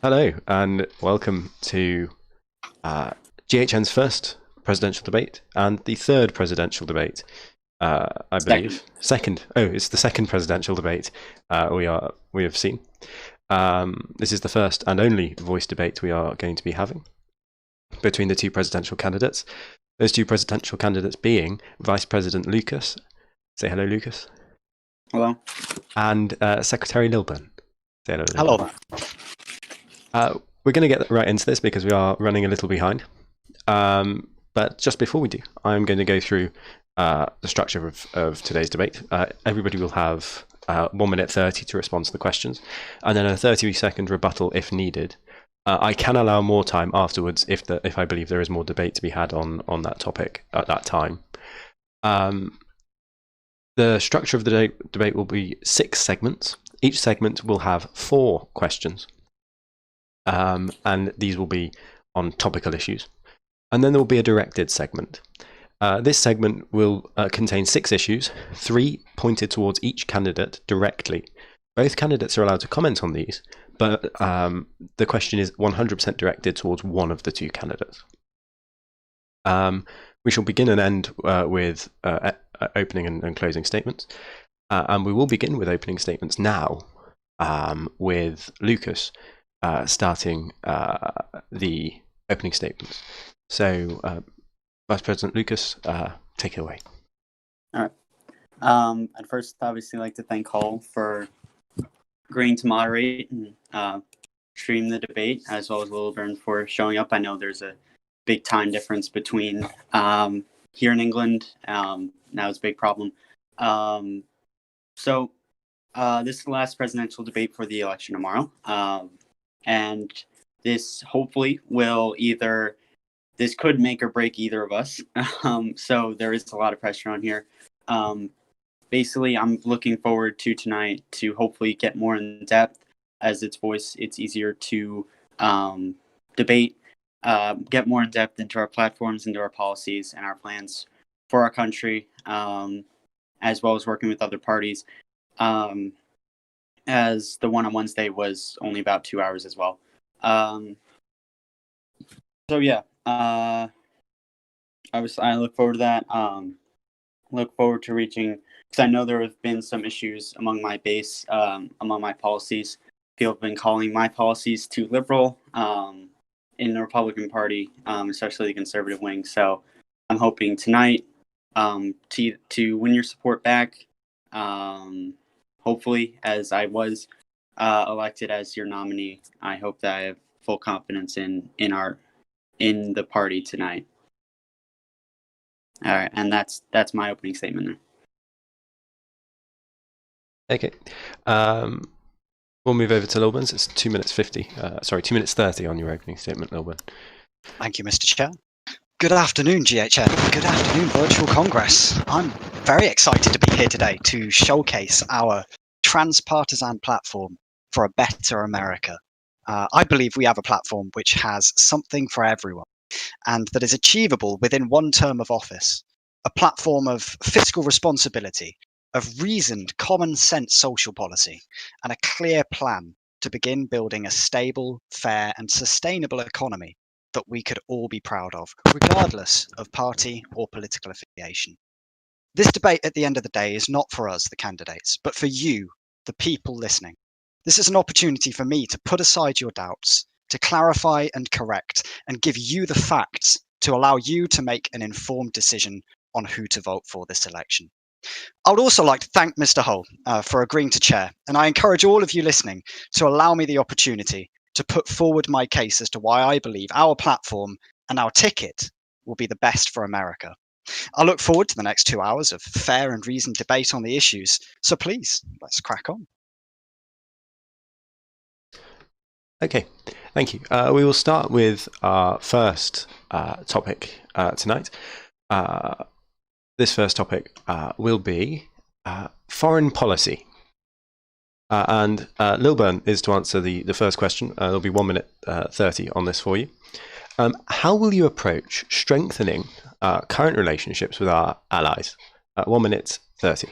Hello, and welcome to GHN's first presidential debate and the third presidential debate, I believe. Second. Oh, it's the second presidential debate we have seen. This is the first and only voice debate we are going to be having between the two presidential candidates. Those two presidential candidates being Vice President Lucas. Say hello, Lucas. Hello. And Secretary Lilburn. Say hello, Lilburn. Hello. We're going to get right into this because we are running a little behind. But just before we do, I'm going to go through the structure of today's debate. Everybody will have 1 minute 30 to respond to the questions, and then a 30-second rebuttal if needed. I can allow more time afterwards if I believe there is more debate to be had on that topic at that time. The structure of the debate will be 6 segments. Each segment will have 4 questions. And these will be on topical issues. And then there will be a directed segment. This segment will contain 6 issues, 3 pointed towards each candidate directly. Both candidates are allowed to comment on these, but the question is 100% directed towards one of the 2 candidates. We shall begin and end with opening and closing statements. And we will begin with opening statements now with Lucas starting the opening statements. So, Vice President Lucas, take it away. All right. I'd first obviously like to thank Hall for agreeing to moderate and stream the debate, as well as Lilburn for showing up. I know there's a big time difference between here in England. Now it's a big problem. So this is the last presidential debate for the election tomorrow. And this hopefully this could make or break either of us. So there is a lot of pressure on here. Basically, I'm looking forward to tonight to hopefully get more in depth. As its voice, it's easier to debate, get more in depth into our platforms, into our policies, and our plans for our country, as well as working with other parties. As the one on Wednesday was only about 2 hours as well. So yeah, I look forward to that. Look forward to reaching, because I know there have been some issues among my base, among my policies. People have been calling my policies too liberal in the Republican Party, especially the conservative wing. So I'm hoping tonight to win your support back. Hopefully, as I was elected as your nominee, I hope that I have full confidence in the party tonight. All right, and that's my opening statement there. Okay, we'll move over to Lilburn. It's 2 minutes 50. 2 minutes 30 on your opening statement, Lilburn. Thank you, Mr. Chair. Good afternoon, GHN. Good afternoon, Virtual Congress. I'm very excited to be here today to showcase our transpartisan platform for a better America. I believe we have a platform which has something for everyone and that is achievable within 1 term of office. A platform of fiscal responsibility, of reasoned, common sense social policy, and a clear plan to begin building a stable, fair, and sustainable economy that we could all be proud of, regardless of party or political affiliation. This debate at the end of the day is not for us, the candidates, but for you, the people listening. This is an opportunity for me to put aside your doubts, to clarify and correct, and give you the facts to allow you to make an informed decision on who to vote for this election. I would also like to thank Mr. Hull for agreeing to chair, and I encourage all of you listening to allow me the opportunity to put forward my case as to why I believe our platform and our ticket will be the best for America. I look forward to the next 2 hours of fair and reasoned debate on the issues, so please, let's crack on. Okay, thank you. We will start with our first topic tonight. This first topic will be foreign policy. And Lilburn is to answer the first question. There'll be 1 minute 30 on this for you. How will you approach strengthening current relationships with our allies? 1 minute 30.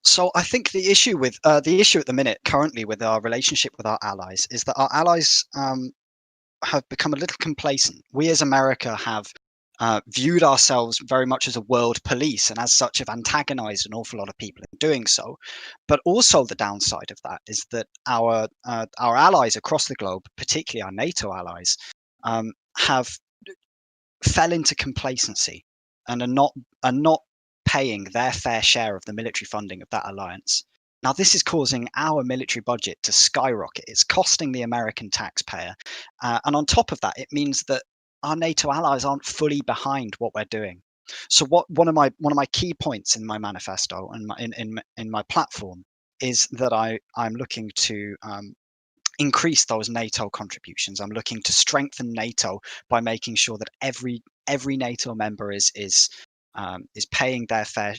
So I think the issue at the minute currently with our relationship with our allies is that our allies have become a little complacent. We as America have viewed ourselves very much as a world police, and as such have antagonized an awful lot of people in doing so. But also the downside of that is that our allies across the globe, particularly our NATO allies, have fell into complacency and are not paying their fair share of the military funding of that alliance. Now, this is causing our military budget to skyrocket. It's costing the American taxpayer, and on top of that, it means that our NATO allies aren't fully behind what we're doing. So, one of my key points in my manifesto and in my platform is that I'm looking to increase those NATO contributions. I'm looking to strengthen NATO by making sure that every NATO member is paying their fair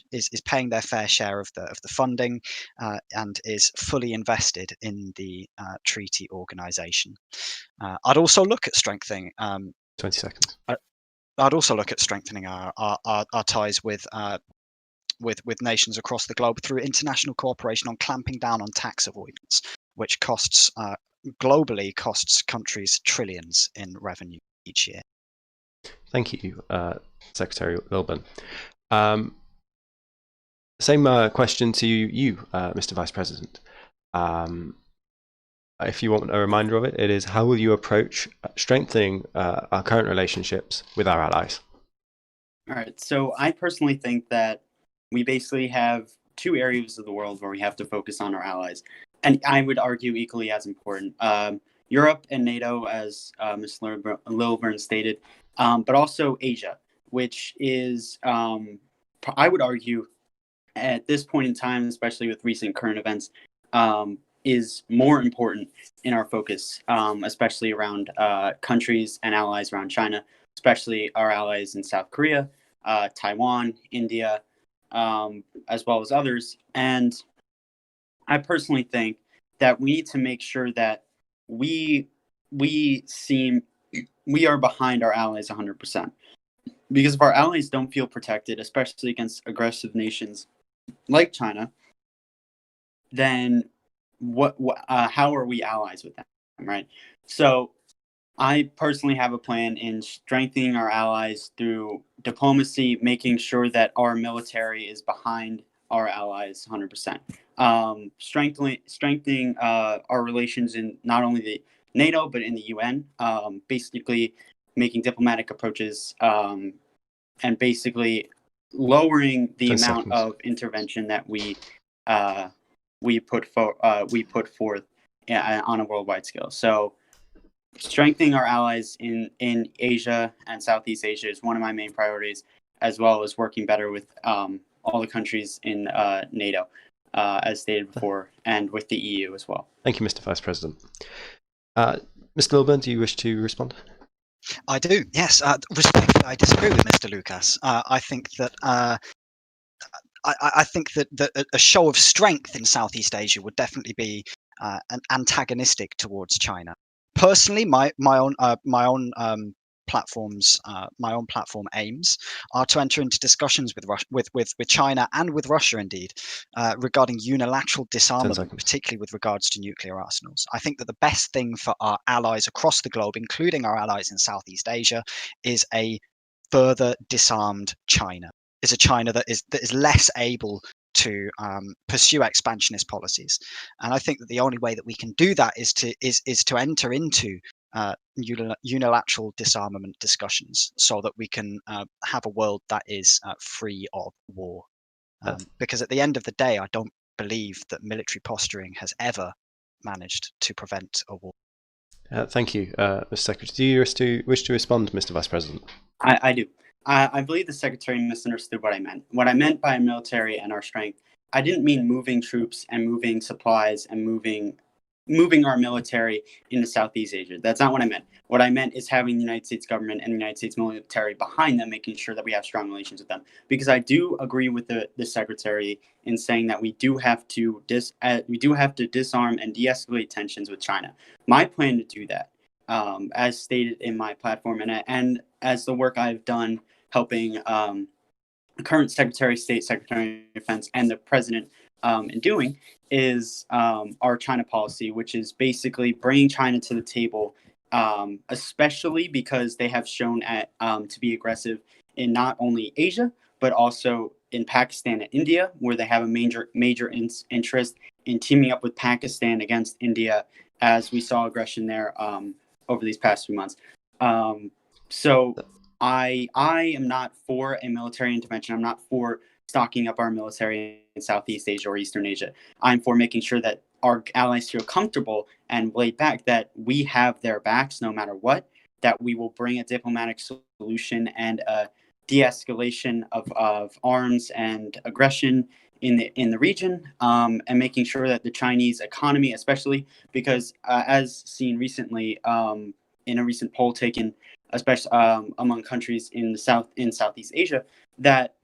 share of the funding, and is fully invested in the treaty organization. I'd also look at strengthening 20 seconds. I'd also look at strengthening our ties with nations across the globe through international cooperation on clamping down on tax avoidance, which globally costs countries trillions in revenue each year. Thank you, Secretary Wilburn. Same question to you, Mr. Vice President. If you want a reminder of it, it is how will you approach strengthening our current relationships with our allies? All right. So I personally think that we basically have two areas of the world where we have to focus on our allies. And I would argue equally as important. Europe and NATO, as Ms. Lilburn stated, but also Asia, which is, I would argue, at this point in time, especially with recent current events, is more important in our focus, especially around countries and allies around China, especially our allies in South Korea, Taiwan, India, as well as others. And I personally think that we need to make sure that we are behind our allies 100%. Because if our allies don't feel protected, especially against aggressive nations like China, then how are we allies with them, right? So I personally have a plan in strengthening our allies through diplomacy, making sure that our military is behind our allies 100%. Strengthening our relations in not only the NATO, but in the UN, basically making diplomatic approaches, and basically lowering the amount of intervention that we put forth on a worldwide scale. So strengthening our allies in Asia and Southeast Asia is one of my main priorities, as well as working better with all the countries in NATO, as stated before, and with the EU as well. Thank you, Mr. Vice President. Mr. Lilburn, do you wish to respond? I do, yes. Respectfully, I disagree with Mr. Lucas. I think that I think that a show of strength in Southeast Asia would definitely be an antagonistic towards China. Personally, my own platform aims are to enter into discussions with China and with Russia, indeed, regarding unilateral disarmament, particularly with regards to nuclear arsenals. I think that the best thing for our allies across the globe, including our allies in Southeast Asia, is a further disarmed China. Is a China that is less able to pursue expansionist policies, and I think that the only way that we can do that is to enter into unilateral disarmament discussions, so that we can have a world that is free of war. Because at the end of the day, I don't believe that military posturing has ever managed to prevent a war. Thank you, Mr. Secretary. Do you wish to respond, Mr. Vice President? I do. I believe the Secretary misunderstood what I meant. What I meant by military and our strength, I didn't mean moving troops and moving supplies and moving our military into Southeast Asia. That's not what I meant. What I meant is having the United States government and the United States military behind them, making sure that we have strong relations with them. Because I do agree with the Secretary in saying that we do have to disarm and de-escalate tensions with China. My plan to do that, as stated in my platform, and as the work I've done helping current Secretary of State, Secretary of Defense, and the President in doing is our China policy, which is basically bringing China to the table, especially because they have shown to be aggressive in not only Asia, but also in Pakistan and India, where they have a major interest in teaming up with Pakistan against India, as we saw aggression there over these past few months. So I am not for a military intervention. I'm not for stocking up our military in Southeast Asia or Eastern Asia. I'm for making sure that our allies feel comfortable and laid back, that we have their backs no matter what, that we will bring a diplomatic solution and a de-escalation of arms and aggression in the region, and making sure that the Chinese economy, especially because as seen recently in a recent poll taken, especially among countries in Southeast Asia, that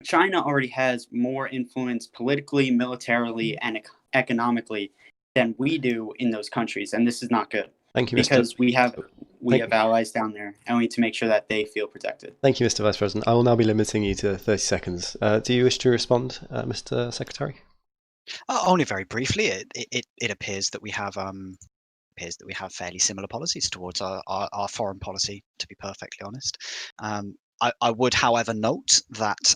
China already has more influence politically, militarily, and economically than we do in those countries, and this is not good. Thank you, because we have allies down there, and we need to make sure that they feel protected. Thank you, Mr. Vice President. I will now be limiting you to 30 seconds. Do you wish to respond, Mr. Secretary? Only very briefly. It appears that we have fairly similar policies towards our foreign policy, to be perfectly honest. I would, however, note that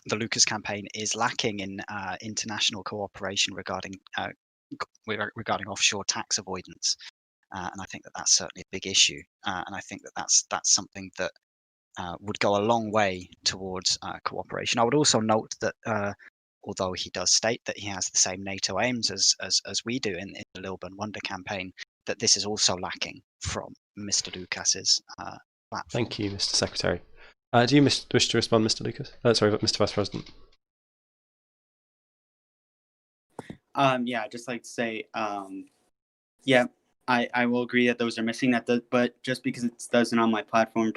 the Lucas campaign is lacking in international cooperation regarding offshore tax avoidance, and I think that that's certainly a big issue. And I think that that's something that would go a long way towards cooperation. I would also note that although he does state that he has the same NATO aims as we do in the Lilburn Wonder campaign, that this is also lacking from Mr. Lucas's platform. Thank you, Mr. Secretary. Do you wish to respond, Mr. Lucas? Sorry, Mr. Vice President. Yeah, I'd just like to say, yeah, I will agree that those are missing. But just because it doesn't on my platform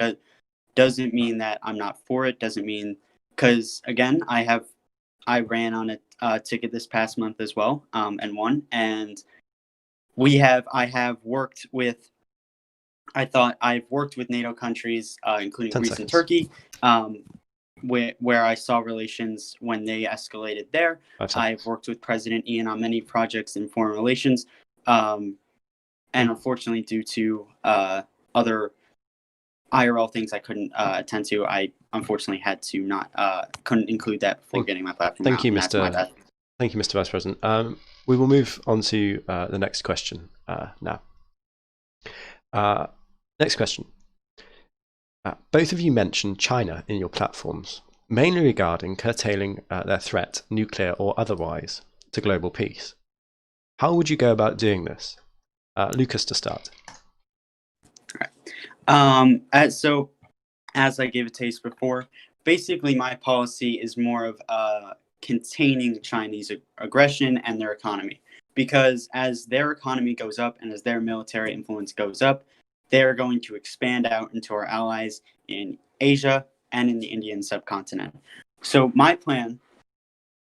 doesn't mean that I'm not for it. Doesn't mean, because again, I ran on a ticket this past month as well, and won. And I have worked with. I've worked with NATO countries, including Greece and Turkey, where I saw relations when they escalated there. I've worked with President Ian on many projects in foreign relations, and unfortunately, due to other IRL things I couldn't attend to, I unfortunately had to couldn't include that before getting my platform. Thank you, Mr. Thank you, Mr. Vice President. We will move on to the next question now. Next question. Both of you mentioned China in your platforms, mainly regarding curtailing their threat, nuclear or otherwise, to global peace. How would you go about doing this? Lucas, to start. All right. So, as I gave a taste before, basically my policy is more of containing Chinese aggression and their economy. Because as their economy goes up and as their military influence goes up, they're going to expand out into our allies in Asia and in the Indian subcontinent. So my plan,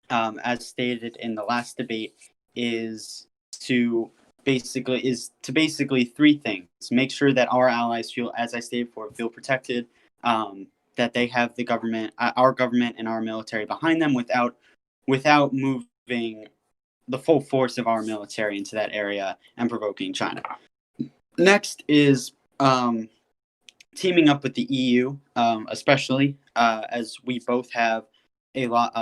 as stated in the last debate, is to basically three things: make sure that our allies feel, as I stated before, feel protected, that they have the government, our government, and our military behind them, without moving the full force of our military into that area and provoking China. Next is teaming up with the EU, especially as we both have a lot.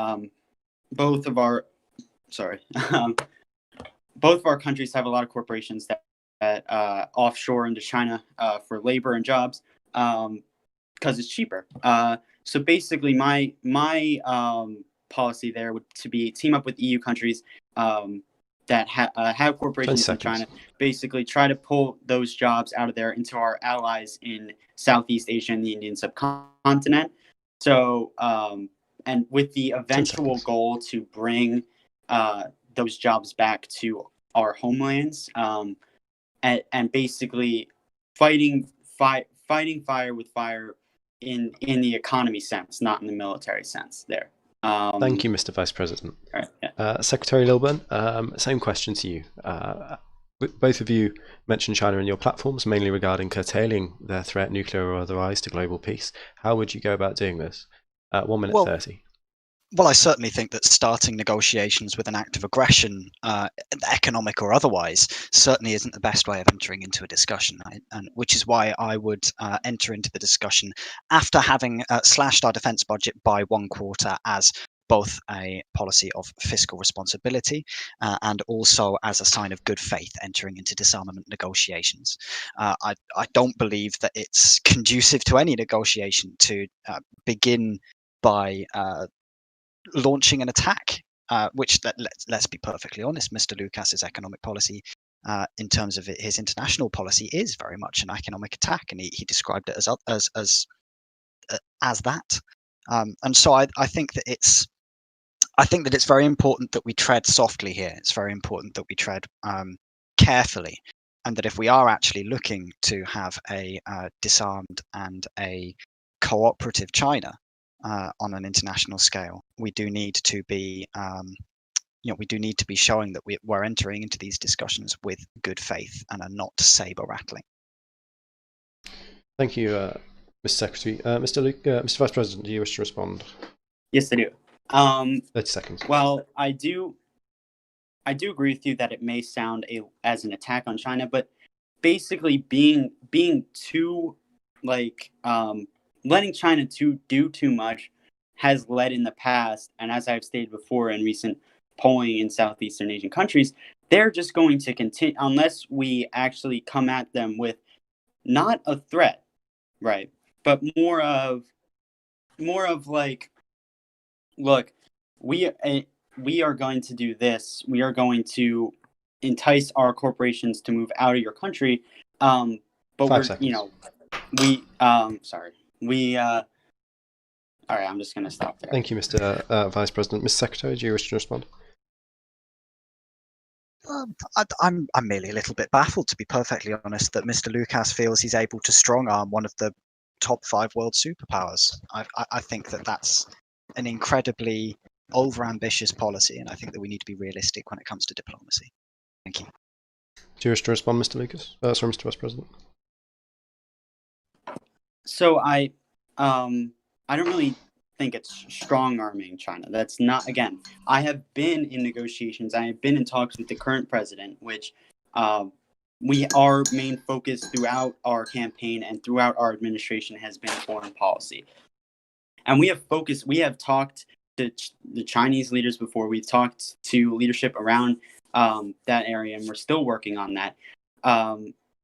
Both of our countries have a lot of corporations that offshore into China for labor and jobs because it's cheaper. So basically, my policy there would to be team up with EU countries that have corporations in China, basically try to pull those jobs out of there into our allies in Southeast Asia and the Indian subcontinent. So, and with the eventual goal to bring those jobs back to our homelands, and basically fighting fire with fire in the economy sense, not in the military sense there. Thank you, Mr. Vice President. Right, yeah. Secretary Lilburn, same question to you. Both of you mentioned China in your platforms, mainly regarding curtailing their threat, nuclear or otherwise, to global peace. How would you go about doing this? 1 minute Well, 30. Well, I certainly think that starting negotiations with an act of aggression, economic or otherwise, certainly isn't the best way of entering into a discussion, and which is why I would enter into the discussion after having slashed our defence budget by 1/4 as both a policy of fiscal responsibility and also as a sign of good faith entering into disarmament negotiations. I don't believe that it's conducive to any negotiation to begin by launching an attack, which let's be perfectly honest, Mr. Lucas's economic policy, in terms of his international policy, is very much an economic attack, and he described it as that. And so I think that it's very important that we tread softly here. It's very important that we tread carefully, and that if we are actually looking to have a disarmed and a cooperative China on an international scale, we do need to be showing that we're entering into these discussions with good faith and are not saber rattling. Thank you, Mr. Secretary. Mr. Vice President, do you wish to respond? Yes, I do. 30 seconds. Well, I do agree with you that it may sound as an attack on China, but basically being too letting China do too much has led in the past, and as I've stated before in recent polling in Southeastern Asian countries, they're just going to continue unless we actually come at them with not a threat, right, but more of like, look, we are going to do this. We are going to entice our corporations to move out of your country, but 5 we're seconds. All right, I'm just going to stop there. Thank you, Mr. Vice President. Mr. Secretary, do you wish to respond? I'm merely a little bit baffled, to be perfectly honest, that Mr. Lucas feels he's able to strong-arm one of the top 5 world superpowers. I think that that's an incredibly over-ambitious policy, and I think that we need to be realistic when it comes to diplomacy. Thank you. Do you wish to respond, Mr. Lucas? Sorry, Mr. Vice President. So I don't really think it's strong-arming China. That's not, again, I have been in negotiations. I have been in talks with the current president, which our main focus throughout our campaign and throughout our administration has been foreign policy. And we have talked to the Chinese leaders before. We've talked to leadership around that area, and we're still working on that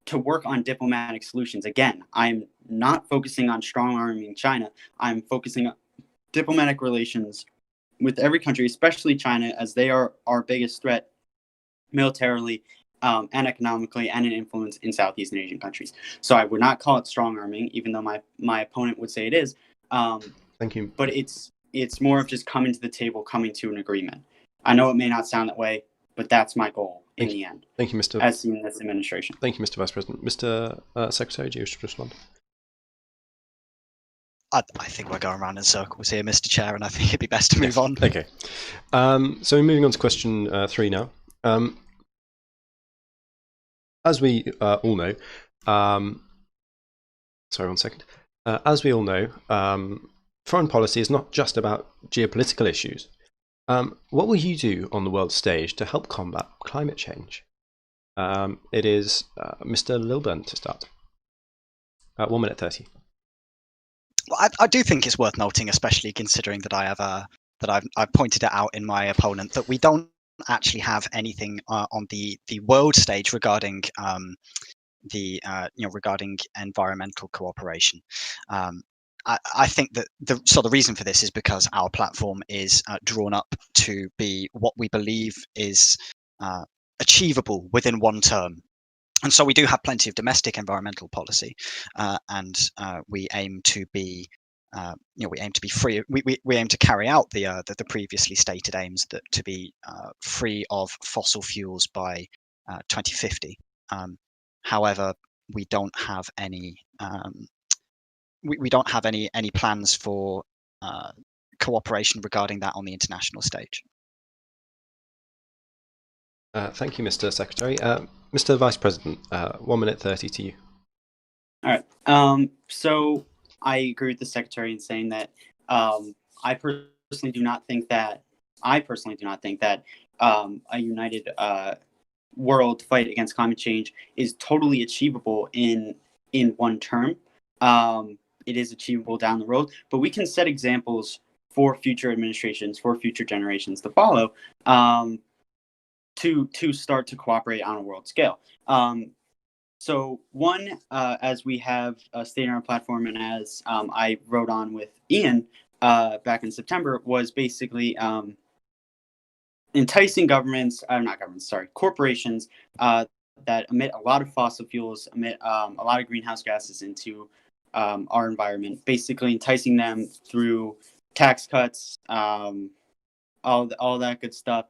to work on diplomatic solutions. Again, I'm not focusing on strong-arming China. I'm focusing on diplomatic relations with every country, especially China, as they are our biggest threat militarily and economically and in influence in Southeastern Asian countries. So I would not call it strong-arming, even though my opponent would say it is. Thank you. But it's more of just coming to the table, coming to an agreement. I know it may not sound that way, but that's my goal in the end. Thank you, Mr. As seen in this administration. Thank you, Mr. Vice President. Mr. Secretary, do you wish to respond? I think we're going around in circles here, Mr. Chair, and I think it'd be best to move on. Okay. So we're moving on to question 3 now. As we all know, sorry, 1 second. As we all know, foreign policy is not just about geopolitical issues. What will you do on the world stage to help combat climate change? It is Mr. Lilburn to start. 1 minute 30. Well, I do think it's worth noting, especially considering that I've pointed it out in my opponent, that we don't actually have anything on the world stage regarding regarding environmental cooperation. I think that the reason for this is because our platform is drawn up to be what we believe is achievable within 1 term. And so we do have plenty of domestic environmental policy, and we aim to be free. We aim to carry out the previously stated aims to be free of fossil fuels by 2050. However, we don't have any any plans for cooperation regarding that on the international stage. Thank you, Mr. Secretary. Mr. Vice President, 1 minute 30 to you. All right. So I agree with the Secretary in saying that I personally do not think that. A united world fight against climate change is totally achievable in one term. It is achievable down the road, but we can set examples for future administrations, for future generations to follow, to start to cooperate on a world scale. So one, as we have stated on our platform, and as I wrote on with Ian back in September, was basically enticing corporations that emit a lot of fossil fuels, emit a lot of greenhouse gases into our environment, basically enticing them through tax cuts, all that good stuff,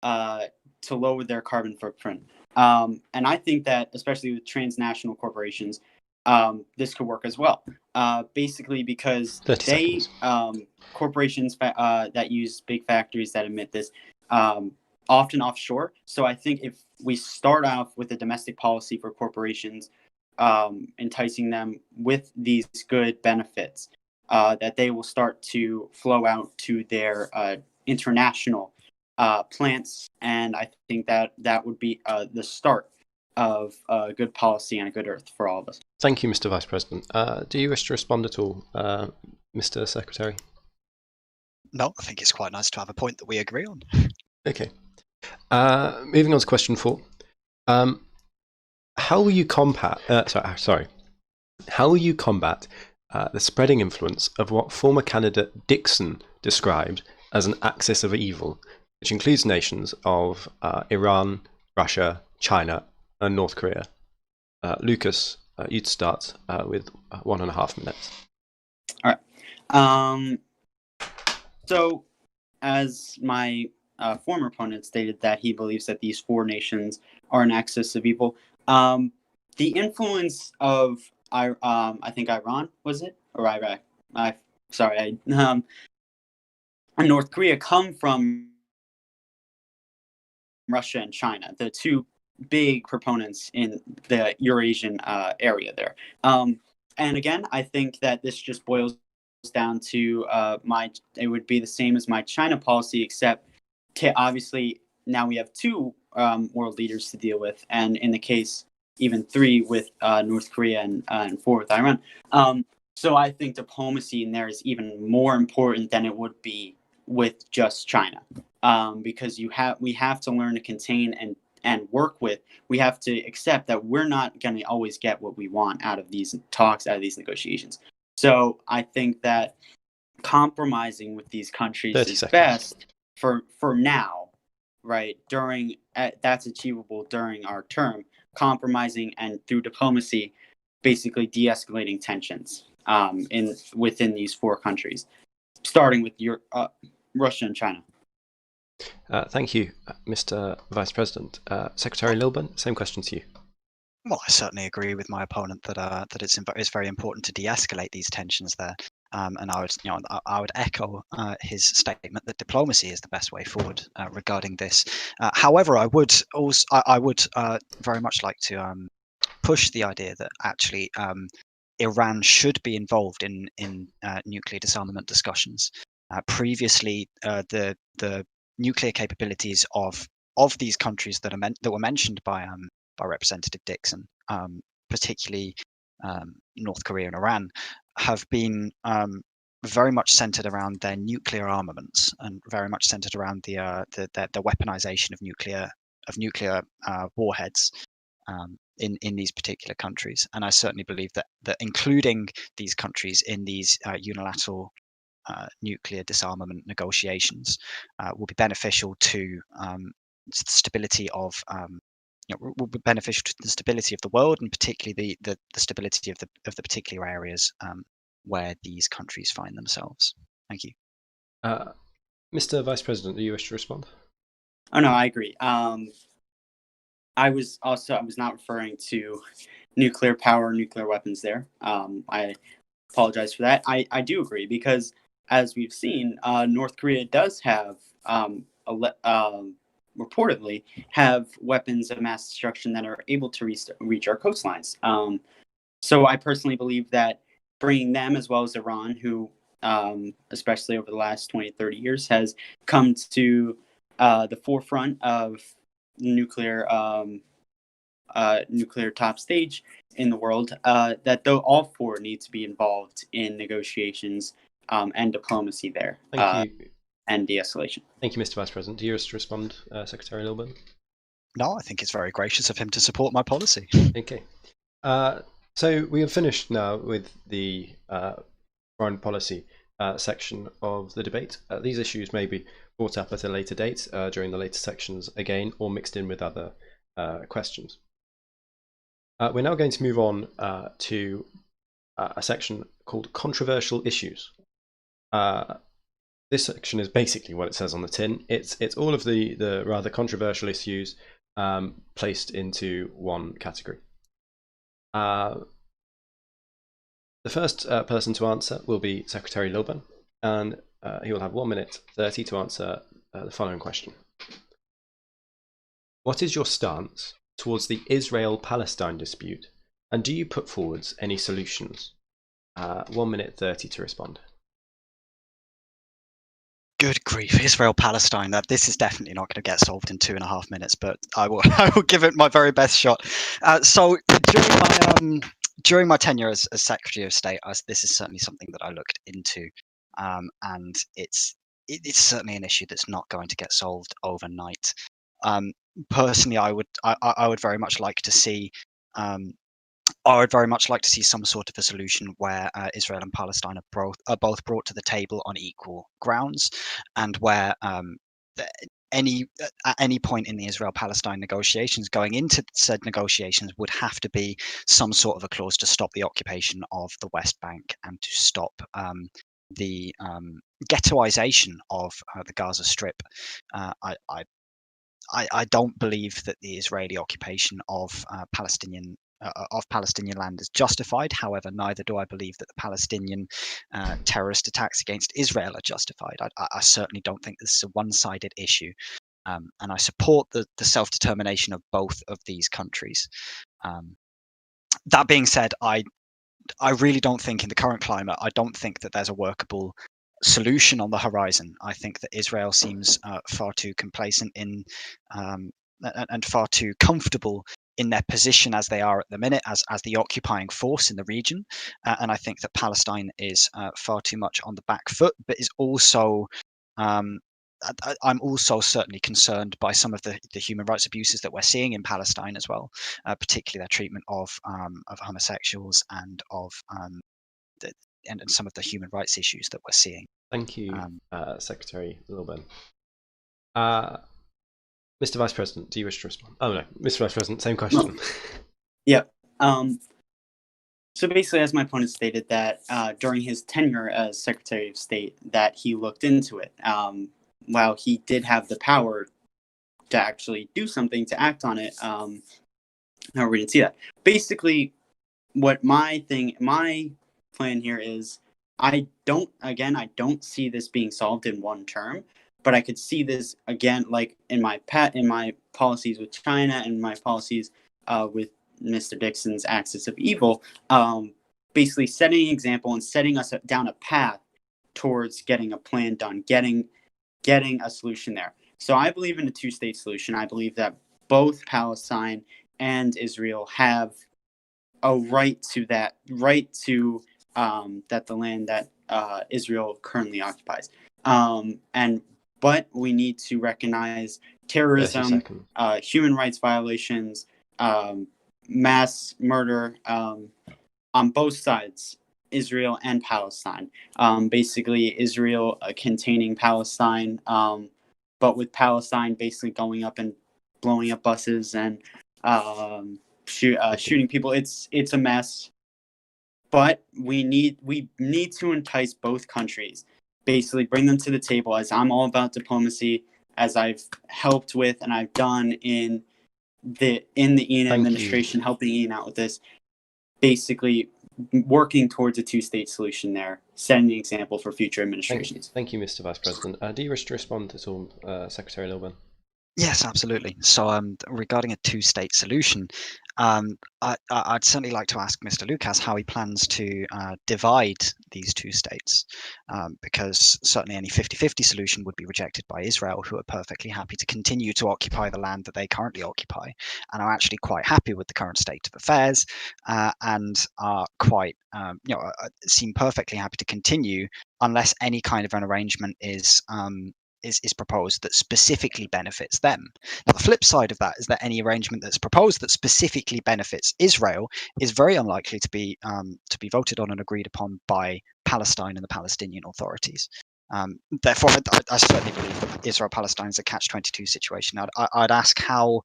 to lower their carbon footprint. And I think that, especially with transnational corporations, this could work as well. Basically, because 30 seconds. Corporations that use big factories that emit this, often offshore. So I think if we start off with a domestic policy for corporations, enticing them with these good benefits, that they will start to flow out to their international plants, and I think that would be the start of a good policy and a good earth for all of us. Thank you, Mr. Vice President. Do you wish to respond at all, Mr. Secretary? No, I think it's quite nice to have a point that we agree on. Okay. Moving on to question 4. How will you combat? How will you combat the spreading influence of what former candidate Dixon described as an axis of evil, which includes nations of Iran, Russia, China, and North Korea? Lucas, you'd start with 1.5 minutes. All right. So, as my former opponent stated, that he believes that these 4 nations are an axis of evil. The influence of I think Iran, was it, or Iraq? North Korea come from Russia and China, the 2 big proponents in the Eurasian area there. And again, I think that this just boils down to it would be the same as my China policy, except obviously now we have 2 world leaders to deal with, and in the case even 3 with North Korea and 4 with Iran. So I think diplomacy in there is even more important than it would be with just China, because we have to learn to contain and work with. We have to accept that we're not going to always get what we want out of these talks, out of these negotiations. So I think that compromising with these countries is best for now, right? That's achievable during our term. Compromising and through diplomacy, basically de-escalating tensions within these 4 countries, starting with Russia and China. Thank you, Mr. Vice President. Secretary Lilburn, same question to you. Well, I certainly agree with my opponent that it's very important to de-escalate these tensions there. And I would echo his statement that diplomacy is the best way forward regarding this. However, I would very much like to push the idea that actually Iran should be involved in nuclear disarmament discussions. Previously, the nuclear capabilities of these countries that were mentioned by Representative Dixon, particularly North Korea and Iran, have been very much centered around their nuclear armaments and very much centered around the weaponization of nuclear warheads in these particular countries. And I certainly believe that including these countries in these unilateral nuclear disarmament negotiations will be beneficial to the stability of will be beneficial to the stability of the world, and particularly the stability of the particular areas where these countries find themselves. Thank you. Mr. Vice President, do you wish to respond? Oh no, I agree. I was not referring to nuclear power, nuclear weapons there. I apologize for that. I do agree, because as we've seen, North Korea does have reportedly have weapons of mass destruction that are able to reach our coastlines. So I personally believe that bringing them, as well as Iran, who especially over the last 20, 30 years, has come to the forefront of nuclear nuclear top stage in the world, that though all four need to be involved in negotiations and diplomacy there. Thank you. And de-escalation. Thank you, Mr. Vice President. Do you wish to respond, Secretary Lilburn? No, I think it's very gracious of him to support my policy. Okay. So we have finished now with the foreign policy section of the debate. These issues may be brought up at a later date during the later sections again, or mixed in with other questions. We're now going to move on to a section called Controversial Issues. This section is basically what it says on the tin. It's all of the rather controversial issues placed into one category. The first person to answer will be Secretary Lilburn, and he will have 1 minute 30 to answer the following question. What is your stance towards the Israel-Palestine dispute, and do you put forwards any solutions? 1 minute 30 to respond. Good grief, Israel-Palestine. This is definitely not going to get solved in 2.5 minutes, but I will give it my very best shot. So during my tenure as Secretary of State, this is certainly something that I looked into, and it's certainly an issue that's not going to get solved overnight. Personally, I would very much like to see. I would very much like to see some sort of a solution where Israel and Palestine are both brought to the table on equal grounds, and where at any point in the Israel-Palestine negotiations, going into said negotiations, would have to be some sort of a clause to stop the occupation of the West Bank and to stop the ghettoization of the Gaza Strip. I don't believe that the Israeli occupation of Palestinian land is justified. However, neither do I believe that the Palestinian terrorist attacks against Israel are justified. I certainly don't think this is a one-sided issue, and I support the self-determination of both of these countries. That being said, I really don't think in the current climate, I don't think that there's a workable solution on the horizon. I think that Israel seems far too complacent in and far too comfortable in their position as they are at the minute as the occupying force in the region, and I think that Palestine is far too much on the back foot, but is also I'm also certainly concerned by some of the human rights abuses that we're seeing in Palestine as well, particularly their treatment of homosexuals and of and some of the human rights issues that we're seeing. Thank you, Secretary Lilburn. Mr. Vice President, do you wish to respond? Oh no, Mr. Vice President, same question. No. Yeah. So basically, as my opponent stated, that during his tenure as Secretary of State, that he looked into it. While he did have the power to actually do something, to act on it, however, we didn't see that. Basically, what my plan here is, I don't see this being solved in one term, but I could see this again, like in my policies with China and my policies with Mr. Dixon's axis of evil, basically setting an example and setting us down a path towards getting a plan done, getting a solution there. So I believe in a two-state solution. I believe that both Palestine and Israel have a right to that the land that Israel currently occupies. But we need to recognize terrorism, human rights violations, mass murder on both sides, Israel and Palestine. Basically, Israel containing Palestine, but with Palestine basically going up and blowing up buses and shooting people. It's a mess. But we need to entice both countries, basically bring them to the table, as I'm all about diplomacy, as I've helped with and I've done in the Ian administration, helping Ian out with this, basically working towards a two-state solution there, setting the example for future administrations. Thank you, Mr. Vice President. Do you wish to respond at all, Secretary Lilburn? Yes, absolutely. So, regarding a two-state solution, I'd certainly like to ask Mr. Lucas how he plans to divide these two states, because certainly any 50-50 solution would be rejected by Israel, who are perfectly happy to continue to occupy the land that they currently occupy, and are actually quite happy with the current state of affairs, and are quite, seem perfectly happy to continue unless any kind of an arrangement is proposed that specifically benefits them. Now, the flip side of that is that any arrangement that's proposed that specifically benefits Israel is very unlikely to be voted on and agreed upon by Palestine and the Palestinian authorities. Therefore, I certainly believe that Israel-Palestine is a catch-22 situation. I'd ask how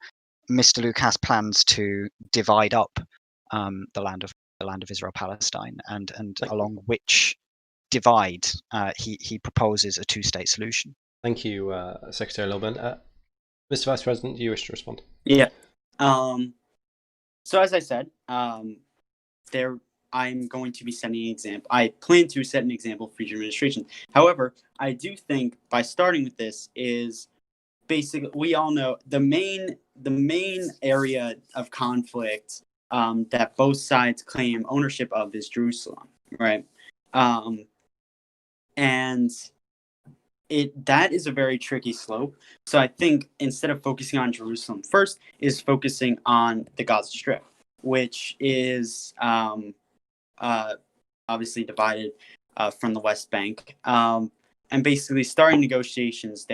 Mr. Lucas plans to divide up the land of Israel-Palestine, and along which divide he proposes a two-state solution. Thank you, Secretary Lilburn. Mr. Vice President, do you wish to respond? Yeah. So as I said, I'm going to be setting an example. I plan to set an example for future administration. However, I do think by starting with this is basically, we all know the main area of conflict that both sides claim ownership of is Jerusalem, right? And that is a very tricky slope. So I think instead of focusing on Jerusalem first, is focusing on the Gaza Strip, which is obviously divided from the West Bank, and basically starting negotiations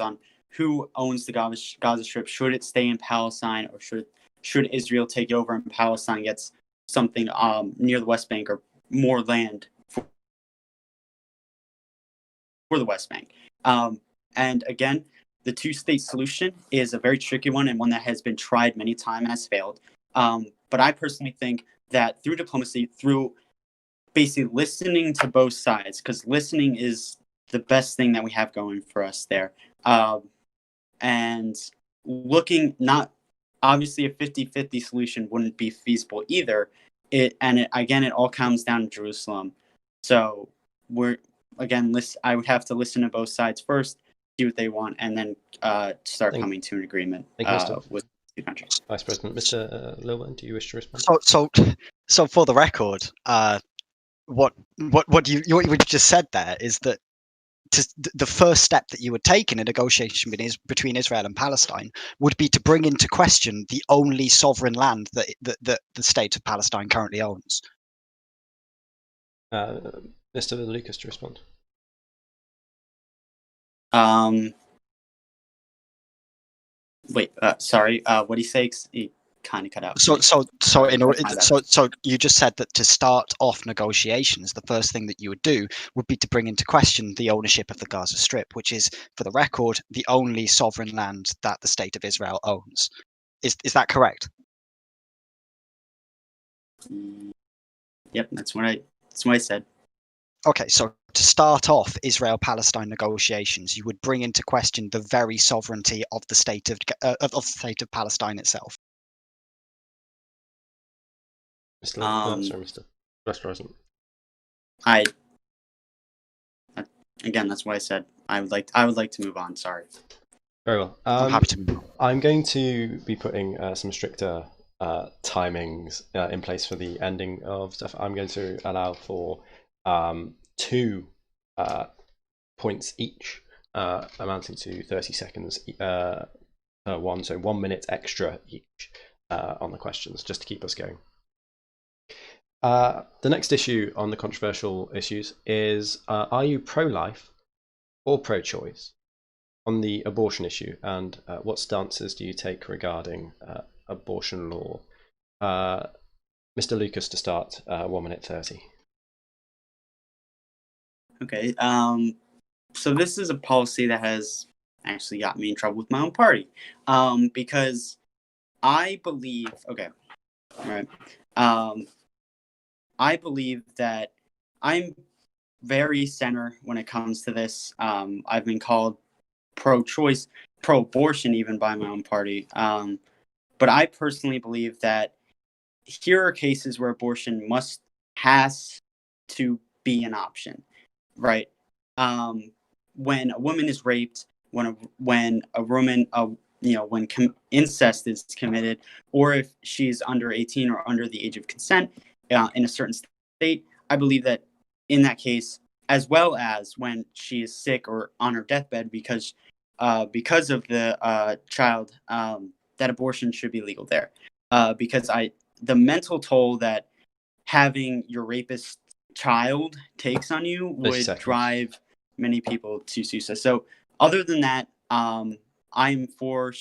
on who owns the Gaza Strip. Should it stay in Palestine, or should Israel take it over and Palestine gets something near the West Bank or more land for the West Bank. And again, the two-state solution is a very tricky one, and one that has been tried many times and has failed. But I personally think that through diplomacy, through basically listening to both sides, because listening is the best thing that we have going for us there, and looking, not obviously a 50-50 solution wouldn't be feasible either. It all comes down to Jerusalem. So I would have to listen to both sides first, see what they want, and then start coming to an agreement with the countries. Vice President, Mr. Lilburn, do you wish to respond? So for the record, what you just said there is that the first step that you would take in a negotiation between Israel and Palestine would be to bring into question the only sovereign land that the state of Palestine currently owns. Mr. Lucas, to respond. Wait. Sorry. What do you say? He kind of cut out. So you just said that to start off negotiations, the first thing that you would do would be to bring into question the ownership of the Gaza Strip, which is, for the record, the only sovereign land that the state of Israel owns. Is that correct? Yep, that's what I said. Okay, so to start off Israel-Palestine negotiations, you would bring into question the very sovereignty of the state of Palestine itself. Mr. Mr. Vice President. Again, that's what I said. I would like to move on. Sorry. Very well. I'm happy to move on. I'm going to be putting some stricter timings in place for the ending of stuff. I'm going to allow for 2 points each, amounting to 30 seconds per one, so 1 minute extra each on the questions, just to keep us going. The next issue on the controversial issues is, are you pro-life or pro-choice on the abortion issue, and what stances do you take regarding abortion law? Mr. Lucas to start, 1 minute 30. Okay. So this is a policy that has actually got me in trouble with my own party, because I believe. Okay. All right. I believe that I'm very center when it comes to this. I've been called pro-choice, pro-abortion even by my own party. But I personally believe that here are cases where abortion has to be an option, right? When a woman is raped, when a woman, when incest is committed, or if she's under 18 or under the age of consent in a certain state, I believe that in that case, as well as when she is sick or on her deathbed because of the child, that abortion should be legal there. Because the mental toll that having your rapist child takes on you would drive many people to suicide. So other than that, I'm for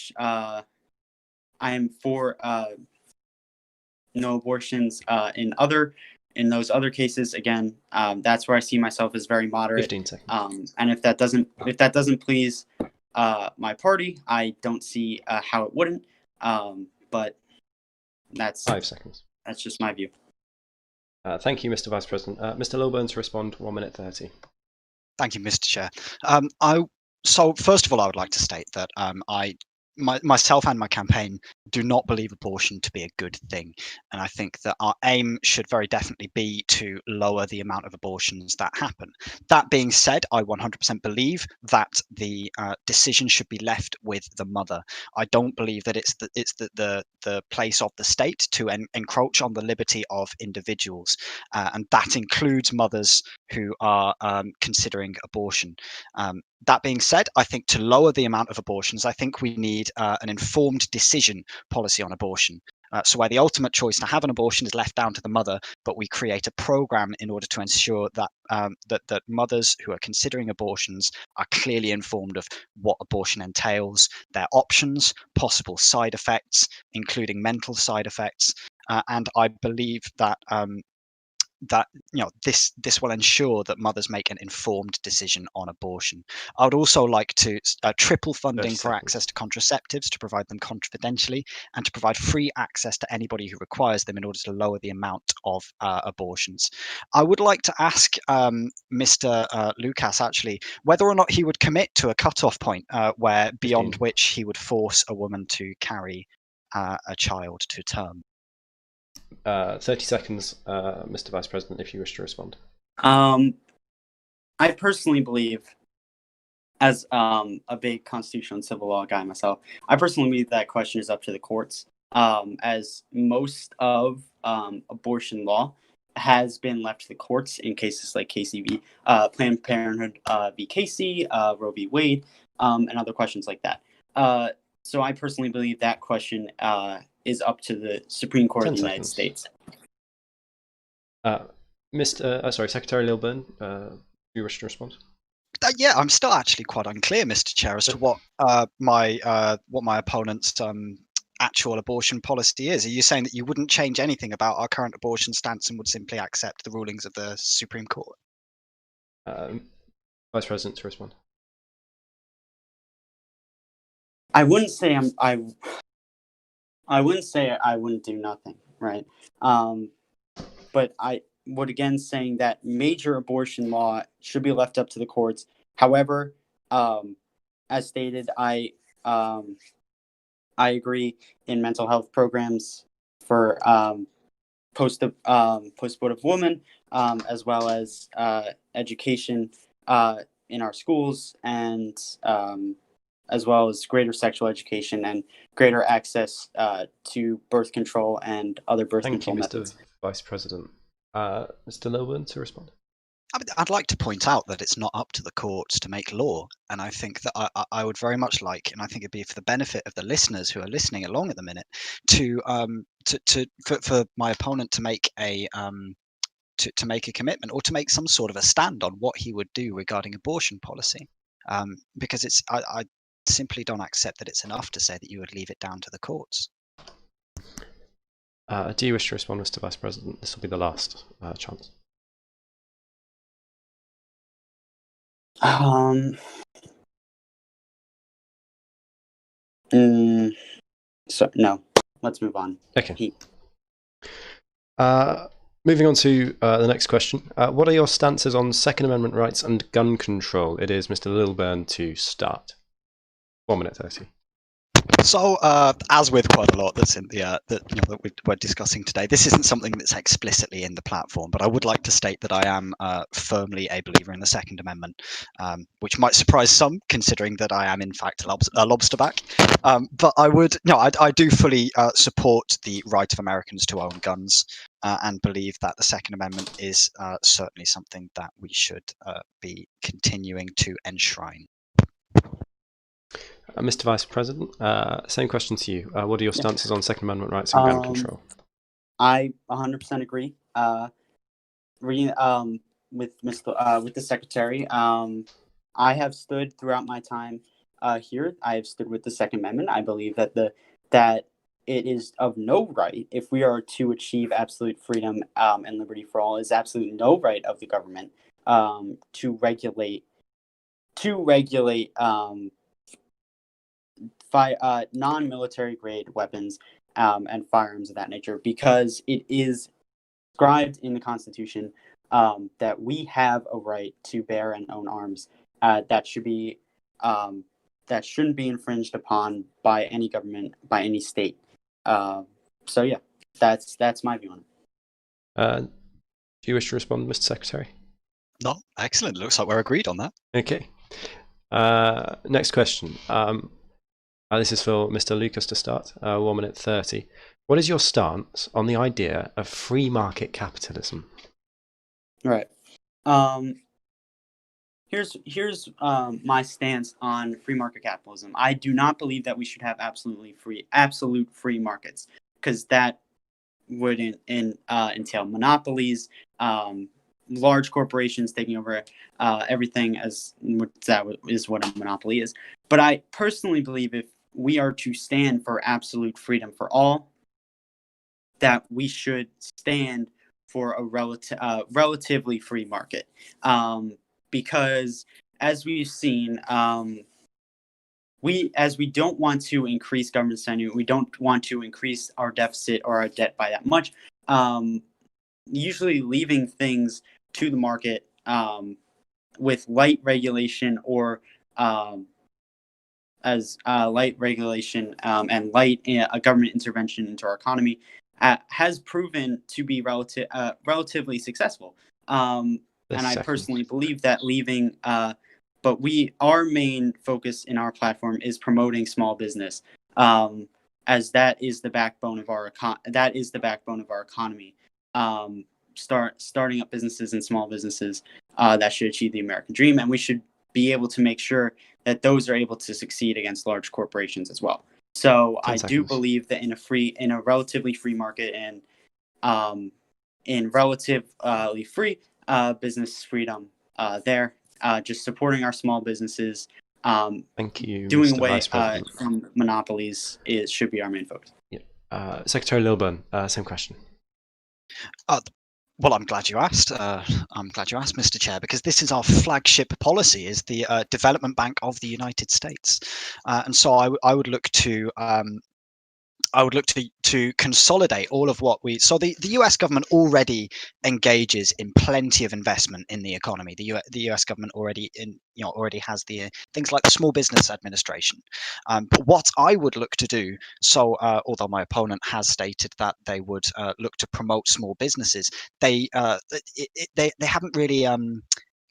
no abortions in those other cases. Again, that's where I see myself as very moderate. 15 seconds. And if that doesn't please my party, I don't see how it wouldn't. But that's 5 seconds. That's just my view. Thank you, Mr. Vice President. Mr. Lilburn to respond, 1 minute 30. Thank you, Mr. Chair. So first of all, I would like to state that myself and my campaign do not believe abortion to be a good thing. And I think that our aim should very definitely be to lower the amount of abortions that happen. That being said, I 100% believe that the decision should be left with the mother. I don't believe that it's the place of the state to encroach on the liberty of individuals. And that includes mothers who are considering abortion. That being said, I think to lower the amount of abortions, I think we need an informed decision policy on abortion. So where the ultimate choice to have an abortion is left down to the mother, but we create a program in order to ensure that that mothers who are considering abortions are clearly informed of what abortion entails, their options, possible side effects, including mental side effects, and I believe that this will ensure that mothers make an informed decision on abortion. I would also like to triple funding for access to contraceptives to provide them confidentially, and to provide free access to anybody who requires them in order to lower the amount of abortions. I would like to ask Mr. Lucas actually whether or not he would commit to a cutoff point where beyond which he would force a woman to carry a child to term. 30 seconds, Mr. Vice President, if you wish to respond. I personally believe, as a big constitutional and civil law guy myself, I personally believe that question is up to the courts, as most of abortion law has been left to the courts in cases like Casey v. Planned Parenthood v. Casey, Roe v. Wade, and other questions like that. So I personally believe that question is up to the Supreme Court of the United States. Secretary Lilburn, do you wish to respond? Yeah, I'm still actually quite unclear, Mr. Chair, as to what my opponent's actual abortion policy is. Are you saying that you wouldn't change anything about our current abortion stance and would simply accept the rulings of the Supreme Court? Vice President to respond. I wouldn't say I wouldn't do nothing, right? But I would again saying that major abortion law should be left up to the courts. However, as stated, I agree in mental health programs for post-abortive women, as well as education in our schools, and as well as greater sexual education and greater access to birth control and other birth control methods. Thank you, Mr. Vice President. Mr. Lilburn to respond. I'd like to point out that it's not up to the courts to make law, and I think that I would very much like, and I think it'd be for the benefit of the listeners who are listening along at the minute, for my opponent to make a to make a commitment or to make some sort of a stand on what he would do regarding abortion policy, because I simply don't accept that it's enough to say that you would leave it down to the courts. Do you wish to respond, Mr. Vice President? This will be the last chance. So no, let's move on. Okay. Moving on to the next question. What are your stances on Second Amendment rights and gun control? It is Mr. Lilburn to start. 1 minute 30. So, as with quite a lot that's in the that we're discussing today, this isn't something that's explicitly in the platform. But I would like to state that I am firmly a believer in the Second Amendment, which might surprise some, considering that I am in fact a lobster back. But I do fully support the right of Americans to own guns, and believe that the Second Amendment is certainly something that we should be continuing to enshrine. Mr. Vice President, same question to you. What are your Yeah. stances on Second Amendment rights and gun control? I 100% agree. With with the secretary. I have stood throughout my time here. I have stood with the Second Amendment. I believe that that it is of no right, if we are to achieve absolute freedom and liberty for all, is absolutely no right of the government to regulate non-military grade weapons and firearms of that nature, because it is described in the Constitution that we have a right to bear and own arms that shouldn't be infringed upon by any government, by any state. So yeah, that's my view on it. Do you wish to respond, Mr. Secretary? No, excellent. Looks like we're agreed on that. Okay. Next question. This is for Mr. Lucas to start. 1 minute 30. What is your stance on the idea of free market capitalism? Right. Here's my stance on free market capitalism. I do not believe that we should have absolute free markets, because that would entail monopolies, large corporations taking over everything, as that is what a monopoly is. But I personally believe if we are to stand for absolute freedom for all, that we should stand for a relatively free market, because as we've seen, we don't want to increase government spending, we don't want to increase our deficit or our debt by that much. Usually leaving things to the market with light regulation or light regulation and light government intervention into our economy has proven to be relatively successful. And I personally believe that leaving, but our main focus in our platform is promoting small business, as that is the backbone of our economy. Starting up businesses and small businesses that should achieve the American dream, and we should be able to make sure that those are able to succeed against large corporations as well. So I do believe that in a relatively free market and in relatively free business freedom, just supporting our small businesses, thank you, doing Mr. away Vice President. from monopolies should be our main focus. Yeah. Secretary Lilburn, same question. Well, I'm glad you asked. Mr. Chair, because this is our flagship policy, is the Development Bank of the United States, and so I would look to consolidate all of what we. So the U.S. government already engages in plenty of investment in the economy. The U.S. government already has the things like the Small Business Administration. But what I would look to do, although my opponent has stated that they would look to promote small businesses, they haven't really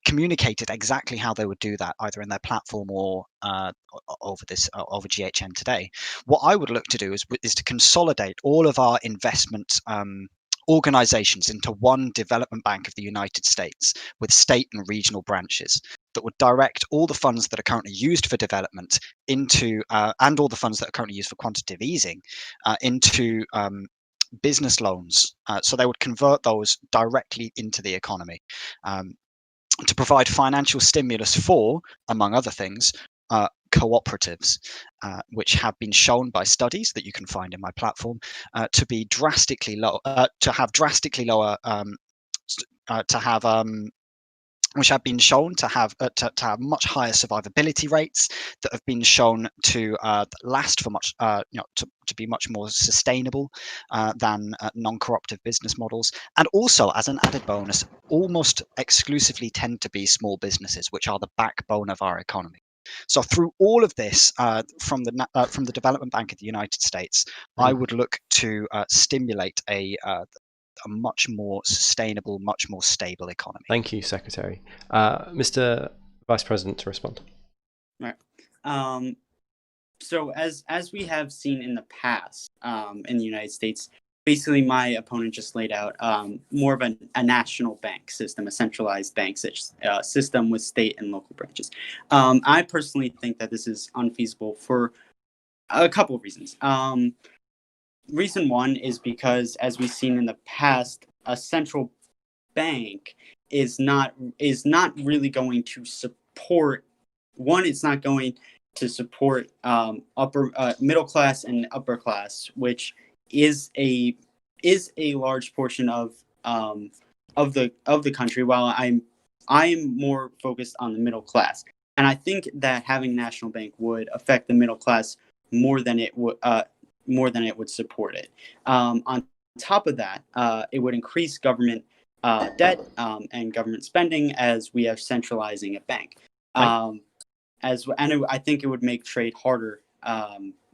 communicated exactly how they would do that, either in their platform or over GHN today. What I would look to do is to consolidate all of our investment organizations into one Development Bank of the United States, with state and regional branches that would direct all the funds that are currently used for development into and all the funds that are currently used for quantitative easing into business loans. So they would convert those directly into the economy, to provide financial stimulus for, among other things, cooperatives, which have been shown by studies that you can find in my platform to be drastically low, to have drastically lower, which have been shown to have much higher survivability rates, that have been shown to last for much, to be much more sustainable than non-corruptive business models, and also, as an added bonus, almost exclusively tend to be small businesses, which are the backbone of our economy. So through all of this, from the Development Bank of the United States, I would look to stimulate a much more sustainable, much more stable economy. Thank you, Secretary. Mr. Vice President, to respond. Right. So as we have seen in the past in the United States, basically my opponent just laid out more of a national bank system, a centralized bank system with state and local branches. I personally think that this is unfeasible for a couple of reasons. Reason one is because, as we've seen in the past, a central bank is not really going to support. One, it's not going to support upper middle class and upper class, which is a large portion of the country. While I'm more focused on the middle class, and I think that having a national bank would affect the middle class more than it would support it. On top of that, it would increase government debt and government spending as we are centralizing a bank. I think it would make trade harder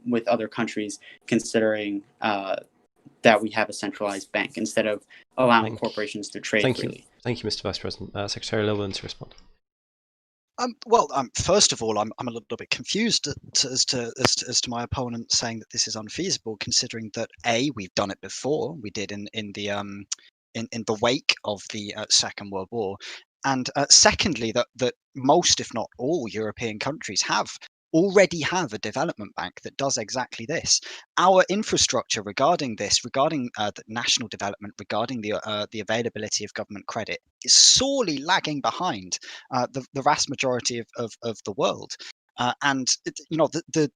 with other countries, considering that we have a centralized bank instead of allowing corporations to trade freely. Thank you, Mr. Vice President. Secretary Lilburn to respond. First of all, I'm a little bit confused as to my opponent saying that this is unfeasible, considering that we've done it before. We did in the wake of the Second World War, and secondly, that most, if not all, European countries already have a development bank that does exactly this. Our infrastructure regarding this, regarding the national development, regarding the availability of government credit, is sorely lagging behind the vast majority of the world. And the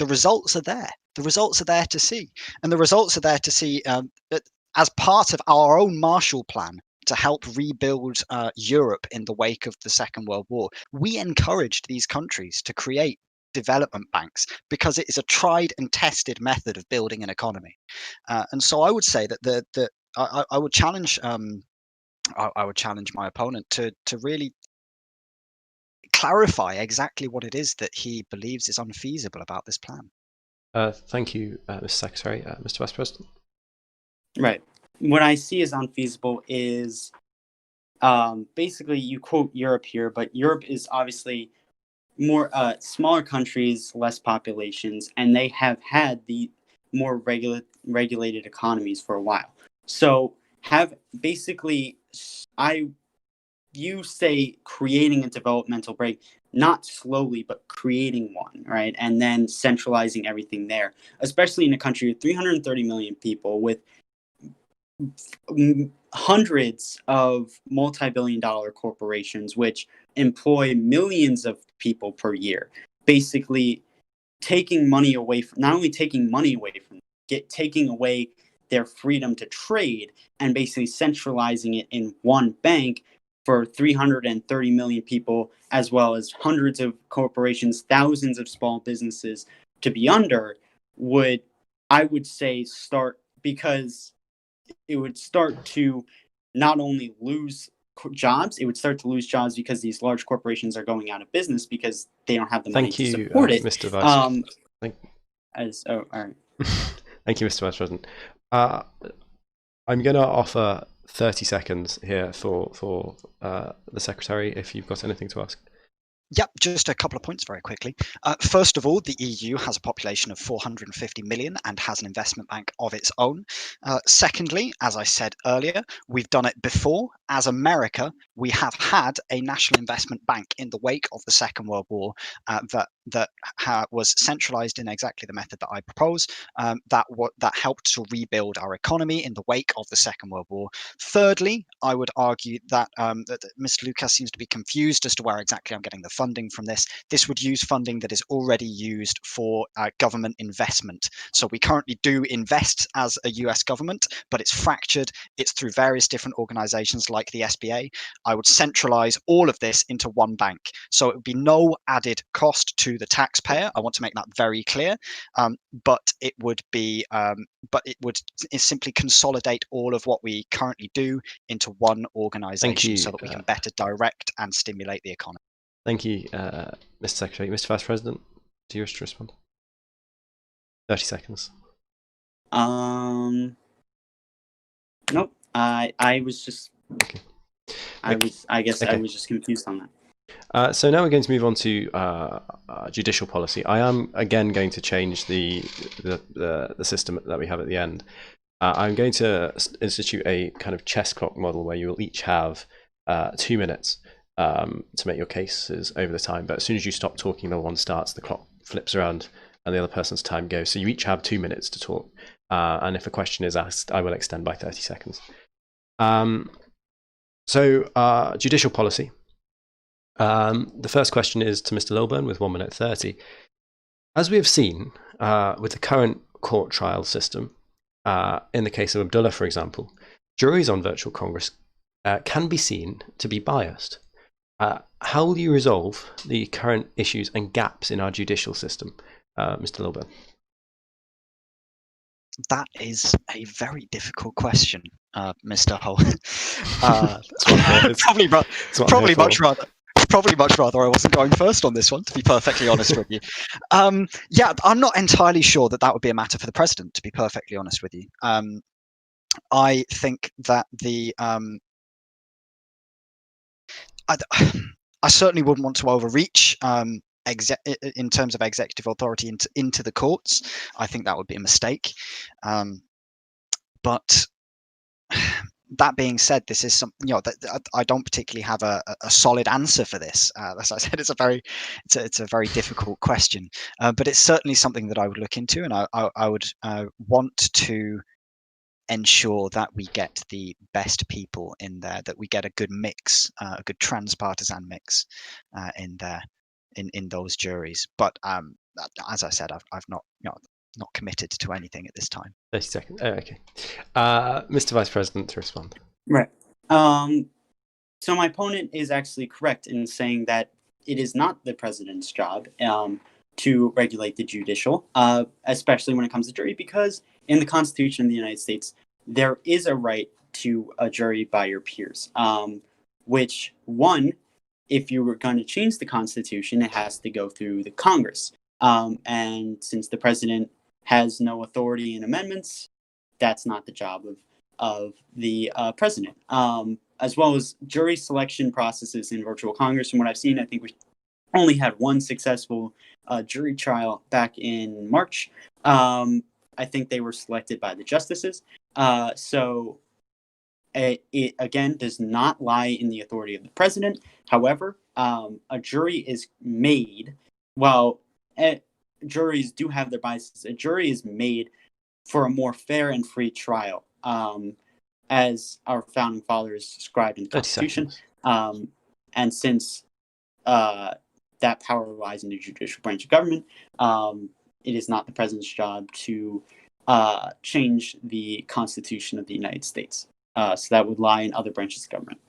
results are there. The results are there to see, and the results are there to see that as part of our own Marshall Plan to help rebuild Europe in the wake of the Second World War, we encouraged these countries to create development banks because it is a tried and tested method of building an economy. And so I would say that I would challenge I would challenge my opponent to really clarify exactly what it is that he believes is unfeasible about this plan. Thank you, Mr. Secretary. Mr. Vice President. Right. What I see as unfeasible is basically, you quote Europe here, but Europe is obviously more smaller countries, less populations, and they have had the more regulated economies for a while. So you say creating a developmental break, not slowly, but creating one, right? And then centralizing everything there, especially in a country with 330 million people with hundreds of multi-billion-dollar corporations which employ millions of people per year, basically taking money away from, not only taking money away from them, taking away their freedom to trade, and basically centralizing it in one bank for 330 million people, as well as hundreds of corporations, thousands of small businesses to be under, I would say start, because it would start to not only lose jobs, it would start to lose jobs because these large corporations are going out of business because they don't have the money to support it. Mr. Vice. All right. Thank you, Mr. Vice President. I'm going to offer 30 seconds here for the Secretary, if you've got anything to ask. Yep, just a couple of points very quickly. First of all, the EU has a population of 450 million and has an investment bank of its own. Secondly, as I said earlier, we've done it before. As America, we have had a national investment bank in the wake of the Second World War that was centralized in exactly the method that I propose, that helped to rebuild our economy in the wake of the Second World War. Thirdly, I would argue that Mr. Lucas seems to be confused as to where exactly I'm getting the funding from this. This would use funding that is already used for government investment. So we currently do invest as a US government, but it's fractured. It's through various different organizations like the SBA. I would centralize all of this into one bank. So it would be no added cost to the taxpayer. I want to make that very clear. But it would simply consolidate all of what we currently do into one organization so that we can better direct and stimulate the economy. Thank you, Mr. Secretary. Mr. Vice President, do you wish to respond? 30 seconds. Nope. I was just. Okay. I guess Okay. I was just confused on that. So now we're going to move on to judicial policy. I am again going to change the system that we have at the end. I'm going to institute a kind of chess clock model where you will each have 2 minutes to make your cases over the time. But as soon as you stop talking, the one starts, the clock flips around, and the other person's time goes. So you each have 2 minutes to talk. And if a question is asked, I will extend by 30 seconds. So judicial policy. The first question is to Mr. Lilburn with 1 minute 30. As we have seen with the current court trial system, in the case of Abdullah, for example, juries on virtual Congress can be seen to be biased. How will you resolve the current issues and gaps in our judicial system, Mr. Lilburn? That is a very difficult question, Mr. Hull. Probably much rather I wasn't going first on this one, to be perfectly honest with you. Yeah, I'm not entirely sure that would be a matter for the president, to be perfectly honest with you. I think that I certainly wouldn't want to overreach in terms of executive authority into the courts. I think that would be a mistake. But that being said, this is something, that I don't particularly have a solid answer for this. As I said, it's a very difficult question, but it's certainly something that I would look into, and I would want to ensure that we get the best people in there, that we get a good mix, a good transpartisan mix in there, in those juries. But as I said, I've not committed to anything at this time. 30 seconds. Oh, okay. Mr. Vice President, to respond. Right. So my opponent is actually correct in saying that it is not the president's job to regulate the judicial, especially when it comes to jury, because in the Constitution of the United States, there is a right to a jury by your peers, which, one, if you were going to change the Constitution, it has to go through the Congress. And since the president has no authority in amendments, that's not the job of the president. As well as jury selection processes in virtual Congress. From what I've seen, I think we only had one successful jury trial back in March. I think they were selected by the justices. So it again does not lie in the authority of the president. However, a jury is made, juries do have their biases. A jury is made for a more fair and free trial, as our founding fathers described in the Constitution. And since that power lies in the judicial branch of government, it is not the president's job to change the Constitution of the United States. So that would lie in other branches of government.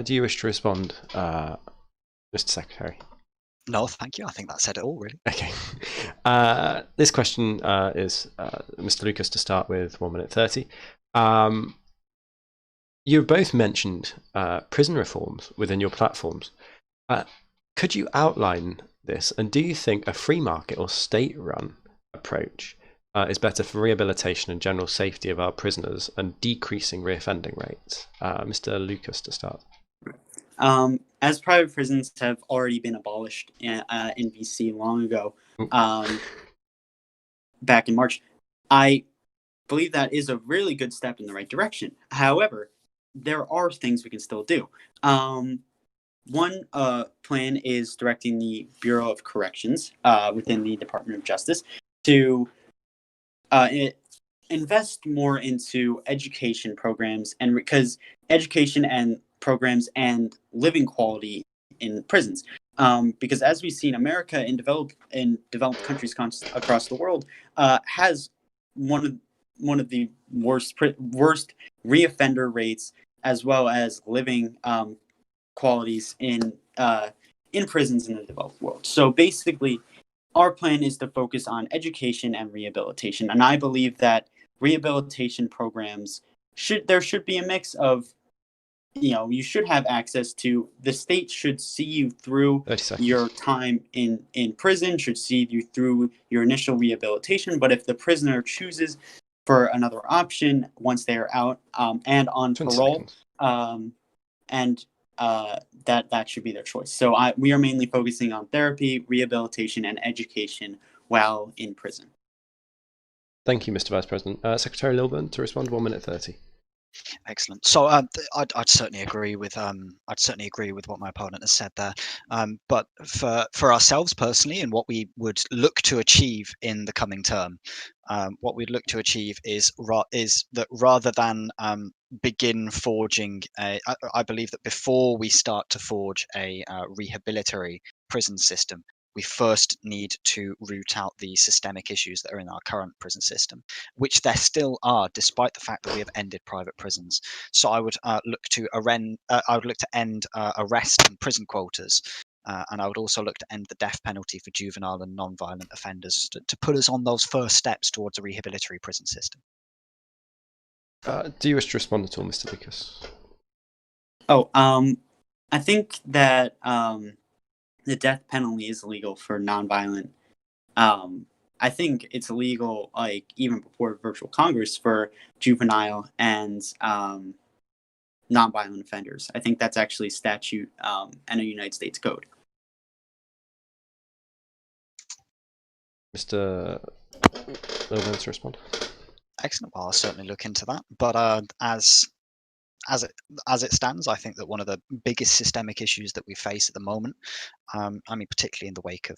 Do you wish to respond, Mr. Secretary? No, thank you. I think that said it all, really. Okay. This question is Mr. Lucas to start with, 1 minute 30. You've both mentioned prison reforms within your platforms. Could you outline this, and do you think a free market or state-run approach is better for rehabilitation and general safety of our prisoners and decreasing reoffending rates? Mr. Lucas to start. As private prisons have already been abolished in BC long ago, back in March, I believe that is a really good step in the right direction. However, there are things we can still do. One plan is directing the Bureau of Corrections within the Department of Justice to invest more into education programs, and because education and programs and living quality in prisons, because as we see in America, in developed countries across the world, has one of the worst reoffender rates, as well as living qualities in prisons in the developed world. So basically, our plan is to focus on education and rehabilitation, and I believe that rehabilitation programs should be a mix of you should have access to. The state should see you through 30 seconds. your time in prison, should see you through your initial rehabilitation. But if the prisoner chooses for another option once they are out and on 20 parole, seconds. and that should be their choice. So we are mainly focusing on therapy, rehabilitation, and education while in prison. Thank you, Mr. Vice President. Secretary Lilburn to respond. 1 minute 30. Excellent. So I'd certainly agree with what my opponent has said there. But for ourselves personally, and what we would look to achieve in the coming term, what we'd look to achieve is that rather than begin forging I believe that before we start to forge a rehabilitatory prison system, we first need to root out the systemic issues that are in our current prison system, which there still are, despite the fact that we have ended private prisons. So I would look to end arrest and prison quotas, and I would also look to end the death penalty for juvenile and non-violent offenders to put us on those first steps towards a rehabilitatory prison system. Do you wish to respond at all, Mr. Lucas? I think that the death penalty is illegal for nonviolent. I think it's illegal, like even before virtual Congress, for juvenile and nonviolent offenders. I think that's actually statute and a United States code. Mr. Lilburn to respond. Excellent. Well, I'll certainly look into that. But as it stands, I think that one of the biggest systemic issues that we face at the moment, particularly in the wake of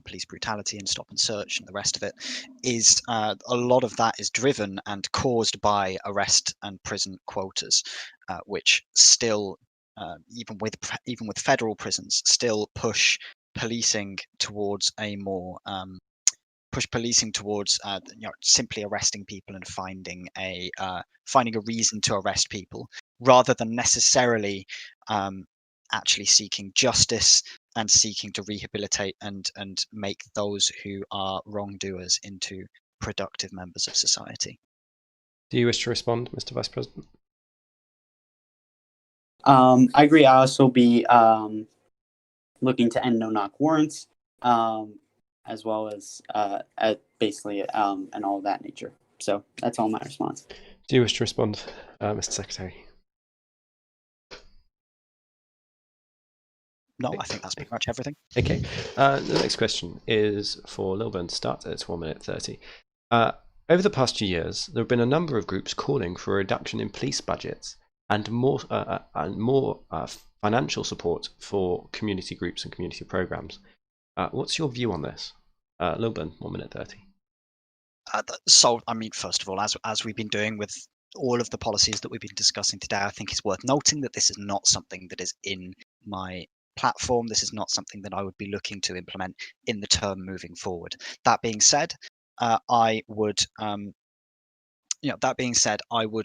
police brutality and stop and search and the rest of it, is a lot of that is driven and caused by arrest and prison quotas, which still, even with federal prisons, still push policing towards simply arresting people and finding a reason to arrest people, rather than necessarily actually seeking justice and seeking to rehabilitate and make those who are wrongdoers into productive members of society. Do you wish to respond, Mr. Vice President? I agree. I'll also be looking to end no-knock warrants, as well as basically and all of that nature. So that's all my response. Do you wish to respond, Mr. Secretary? No, I think that's pretty much everything. Okay. The next question is for Lilburn to start. It's 1 minute 30. Over the past few years, there have been a number of groups calling for a reduction in police budgets and more financial support for community groups and community programs. What's your view on this? Lilburn, 1 minute 30. So, first of all, as we've been doing with all of the policies that we've been discussing today, I think it's worth noting that this is not something that is in my platform. This is not something that I would be looking to implement in the term moving forward. That being said, I would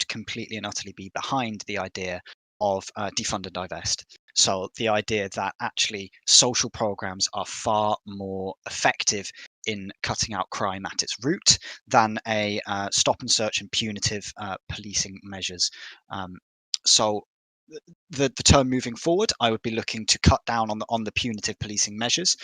completely and utterly be behind the idea of defund and divest. So the idea that actually social programs are far more effective in cutting out crime at its root than a stop and search and punitive policing measures. So the term moving forward, I would be looking to cut down on the punitive policing measures,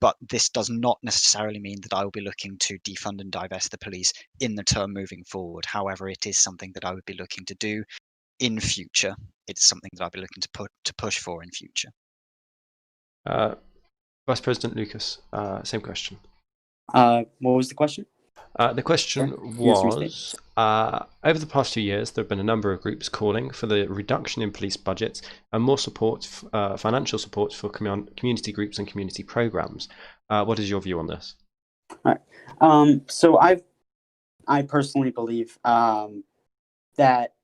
but this does not necessarily mean that I will be looking to defund and divest the police in the term moving forward. However, it is something that I would be looking to do in future. It's something that I'll be looking to push for in future. Vice President Lucas, same question. What was the question? The question was, over the past few years, there have been a number of groups calling for the reduction in police budgets and more support, financial support for community groups and community programs. What is your view on this? All right. So I personally believe that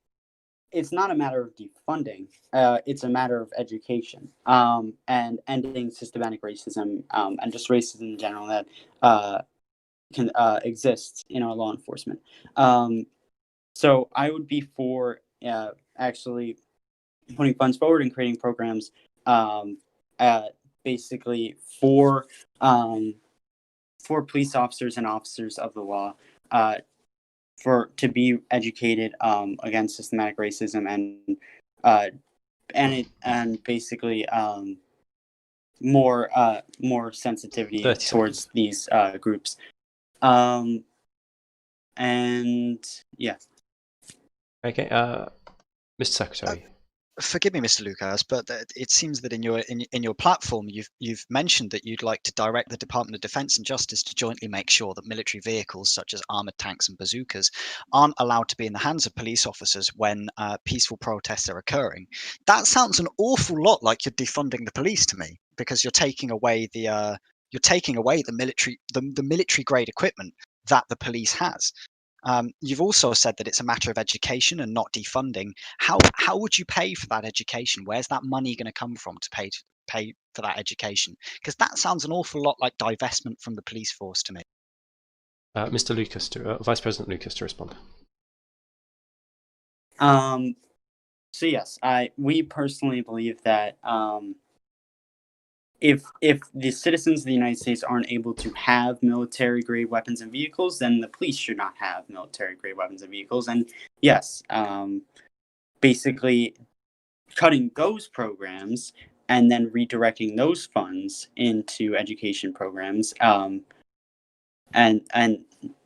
it's not a matter of defunding. It's a matter of education and ending systematic racism and just racism in general that can exist in our law enforcement. So I would be for actually putting funds forward and creating programs basically for police officers and officers of the law to be educated against systematic racism and basically more sensitivity 30 towards seconds. these groups. And yeah. Okay, Mr. Secretary. Forgive me, Mr. Lucas, but it seems that in your platform you've mentioned that you'd like to direct the Department of Defense and Justice to jointly make sure that military vehicles such as armored tanks and bazookas aren't allowed to be in the hands of police officers when peaceful protests are occurring. That sounds an awful lot like you're defunding the police to me, because you're taking away the military grade equipment that the police has. You've also said that it's a matter of education and not defunding. How would you pay for that education? Where's that money going to come from to pay for that education? Because that sounds an awful lot like divestment from the police force to me. Mr. Lucas, Vice President Lucas, to respond. So yes, we personally believe that if the citizens of the United States aren't able to have military grade weapons and vehicles, then the police should not have military grade weapons and vehicles. And yes, basically cutting those programs and then redirecting those funds into education programs and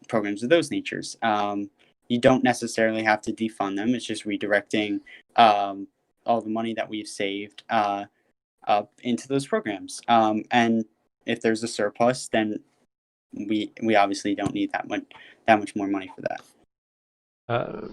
programs of those natures. You don't necessarily have to defund them. It's just redirecting all the money that we've saved up into those programs. And if there's a surplus, then we obviously don't need that much more money for that.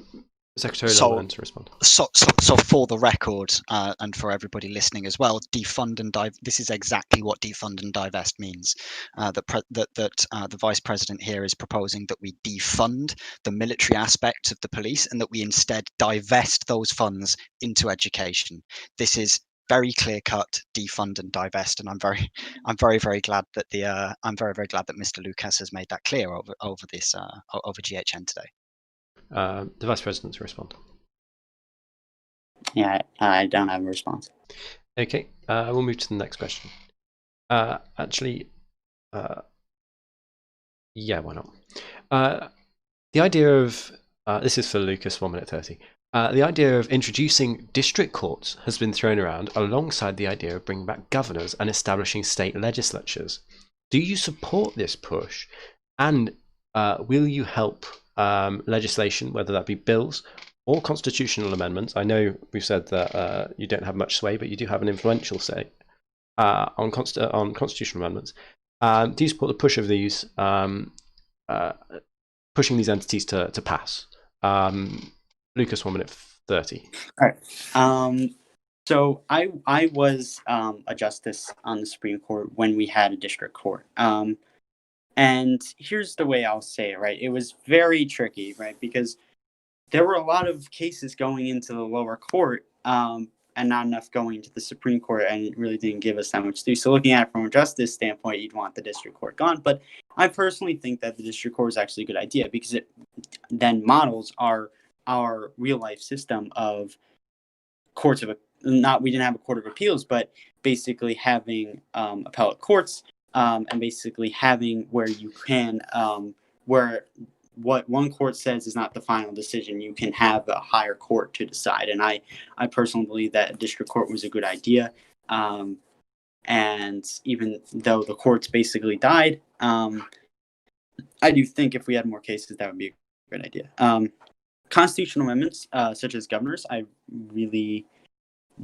Secretary Lowland to respond. So for the record, and for everybody listening as well, defund and this is exactly what defund and divest means. The Vice President here is proposing that we defund the military aspect of the police and that we instead divest those funds into education. This is very clear cut defund and divest, and I'm very glad that Mr. Lucas has made that clear over GHN today. The Vice President to respond. Yeah, I don't have a response. Okay, we'll move to the next question. Yeah, why not? The idea of this is for Lucas, 1 minute 30. The idea of introducing district courts has been thrown around alongside the idea of bringing back governors and establishing state legislatures. Do you support this push, and will you help legislation, whether that be bills or constitutional amendments? I know we've said that you don't have much sway, but you do have an influential say on constitutional amendments. Do you support the push of these, pushing these entities to pass? Lucas, 1 minute 30. All right. So I was a justice on the Supreme Court when we had a district court. And here's the way I'll say it, right? It was very tricky, right? Because there were a lot of cases going into the lower court and not enough going to the Supreme Court, and it really didn't give us that much to do. So looking at it from a justice standpoint, you'd want the district court gone. But I personally think that the district court is actually a good idea because it then models our real life system of courts of we didn't have a court of appeals, but basically having appellate courts and basically having where you can where what one court says is not the final decision. You can have a higher court to decide. And I personally believe that a district court was a good idea. And even though the courts basically died, I do think if we had more cases, that would be a good idea. Constitutional amendments, such as governors, I really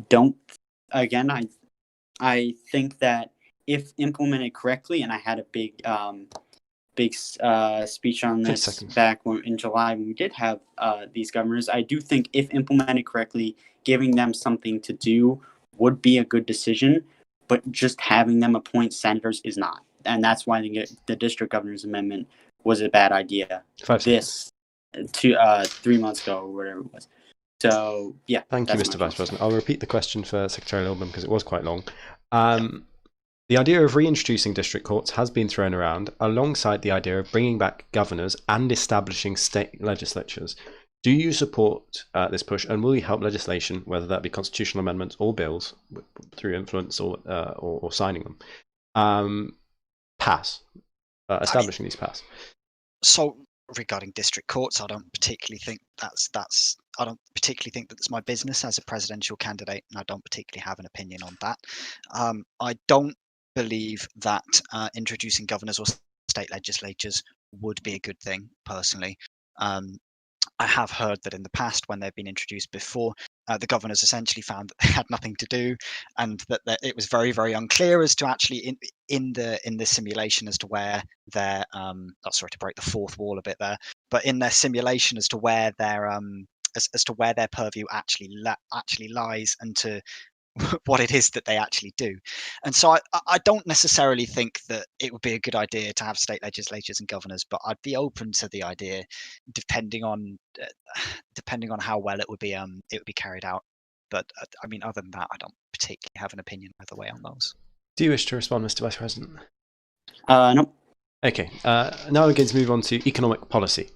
don't. Again, I think that if implemented correctly, and I had a big speech on this back in July when we did have these governors. I do think if implemented correctly, giving them something to do would be a good decision, but just having them appoint senators is not. And that's why the district governor's amendment was a bad idea. 3 months ago or whatever it was. So, yeah. Thank you, Mr. Vice President. I'll repeat the question for Secretary Lilburn because it was quite long. The idea of reintroducing district courts has been thrown around alongside the idea of bringing back governors and establishing state legislatures. Do you support this push, and will you help legislation, whether that be constitutional amendments or bills, through influence or signing them, pass, establishing these pass? So regarding district courts, I don't particularly think that's I don't particularly think that's my business as a presidential candidate, and I don't particularly have an opinion on that. I don't believe that introducing governors or state legislatures would be a good thing personally. I have heard that in the past, when they've been introduced before, the governors essentially found that they had nothing to do, and that it was very, very unclear as to actually in the simulation as to where their sorry to break the fourth wall a bit there, but in their simulation as to where their as to where their purview actually lies, and to what it is that they actually do. And so I don't necessarily think that it would be a good idea to have state legislatures and governors, but I'd be open to the idea, depending on how well it would be carried out. But I mean, other than that, I don't particularly have an opinion either way on those. Do you wish to respond, Mr. Vice President? No. Okay. Now we're going to move on to economic policy.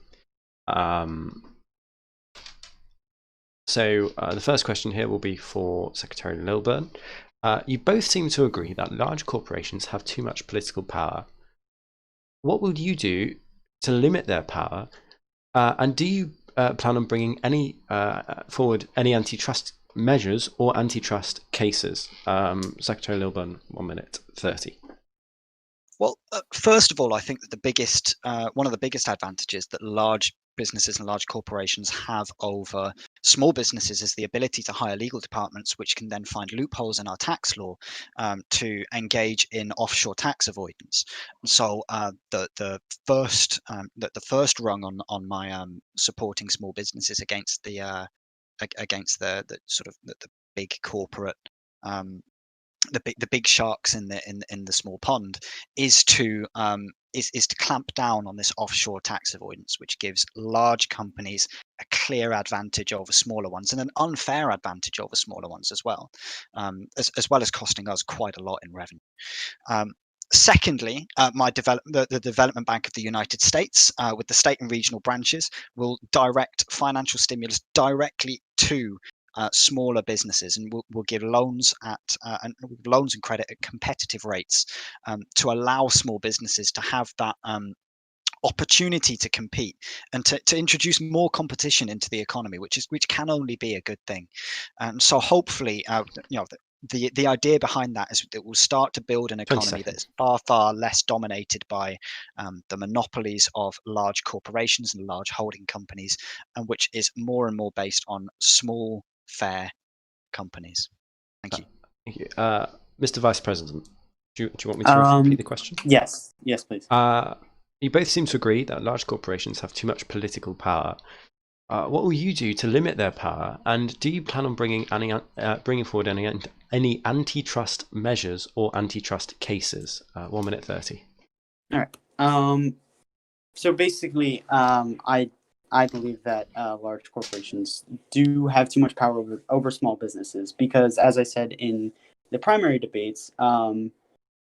So the first question here will be for Secretary Lilburn. You both seem to agree that large corporations have too much political power. What will you do to limit their power? And do you plan on bringing forward any antitrust measures or antitrust cases? Secretary Lilburn, 1 minute 30. Well, first of all, I think that one of the biggest advantages that large businesses and large corporations have over small businesses is the ability to hire legal departments, which can then find loopholes in our tax law to engage in offshore tax avoidance. So the first rung on my supporting small businesses against the sort of the big corporate the big sharks in the small pond is to clamp down on this offshore tax avoidance, which gives large companies a clear advantage over smaller ones, and an unfair advantage over smaller ones as well, as well as costing us quite a lot in revenue. Secondly, the Development Bank of the United States, with the state and regional branches, will direct financial stimulus directly to smaller businesses, and will give loans and credit at competitive rates to allow small businesses to have that opportunity to compete and to introduce more competition into the economy, which can only be a good thing. And so hopefully, the idea behind that is that we'll start to build an economy that is far less dominated by the monopolies of large corporations and large holding companies, and which is more and more based on small, fair companies. Thank you. Thank you. Mr. Vice President, do you want me to repeat the question? Yes, please. You both seem to agree that large corporations have too much political power. What will you do to limit their power? And do you plan on bringing forward any antitrust measures or antitrust cases? 1 minute 30. All right. So basically, I believe that large corporations do have too much power over small businesses because, as I said in the primary debates, looking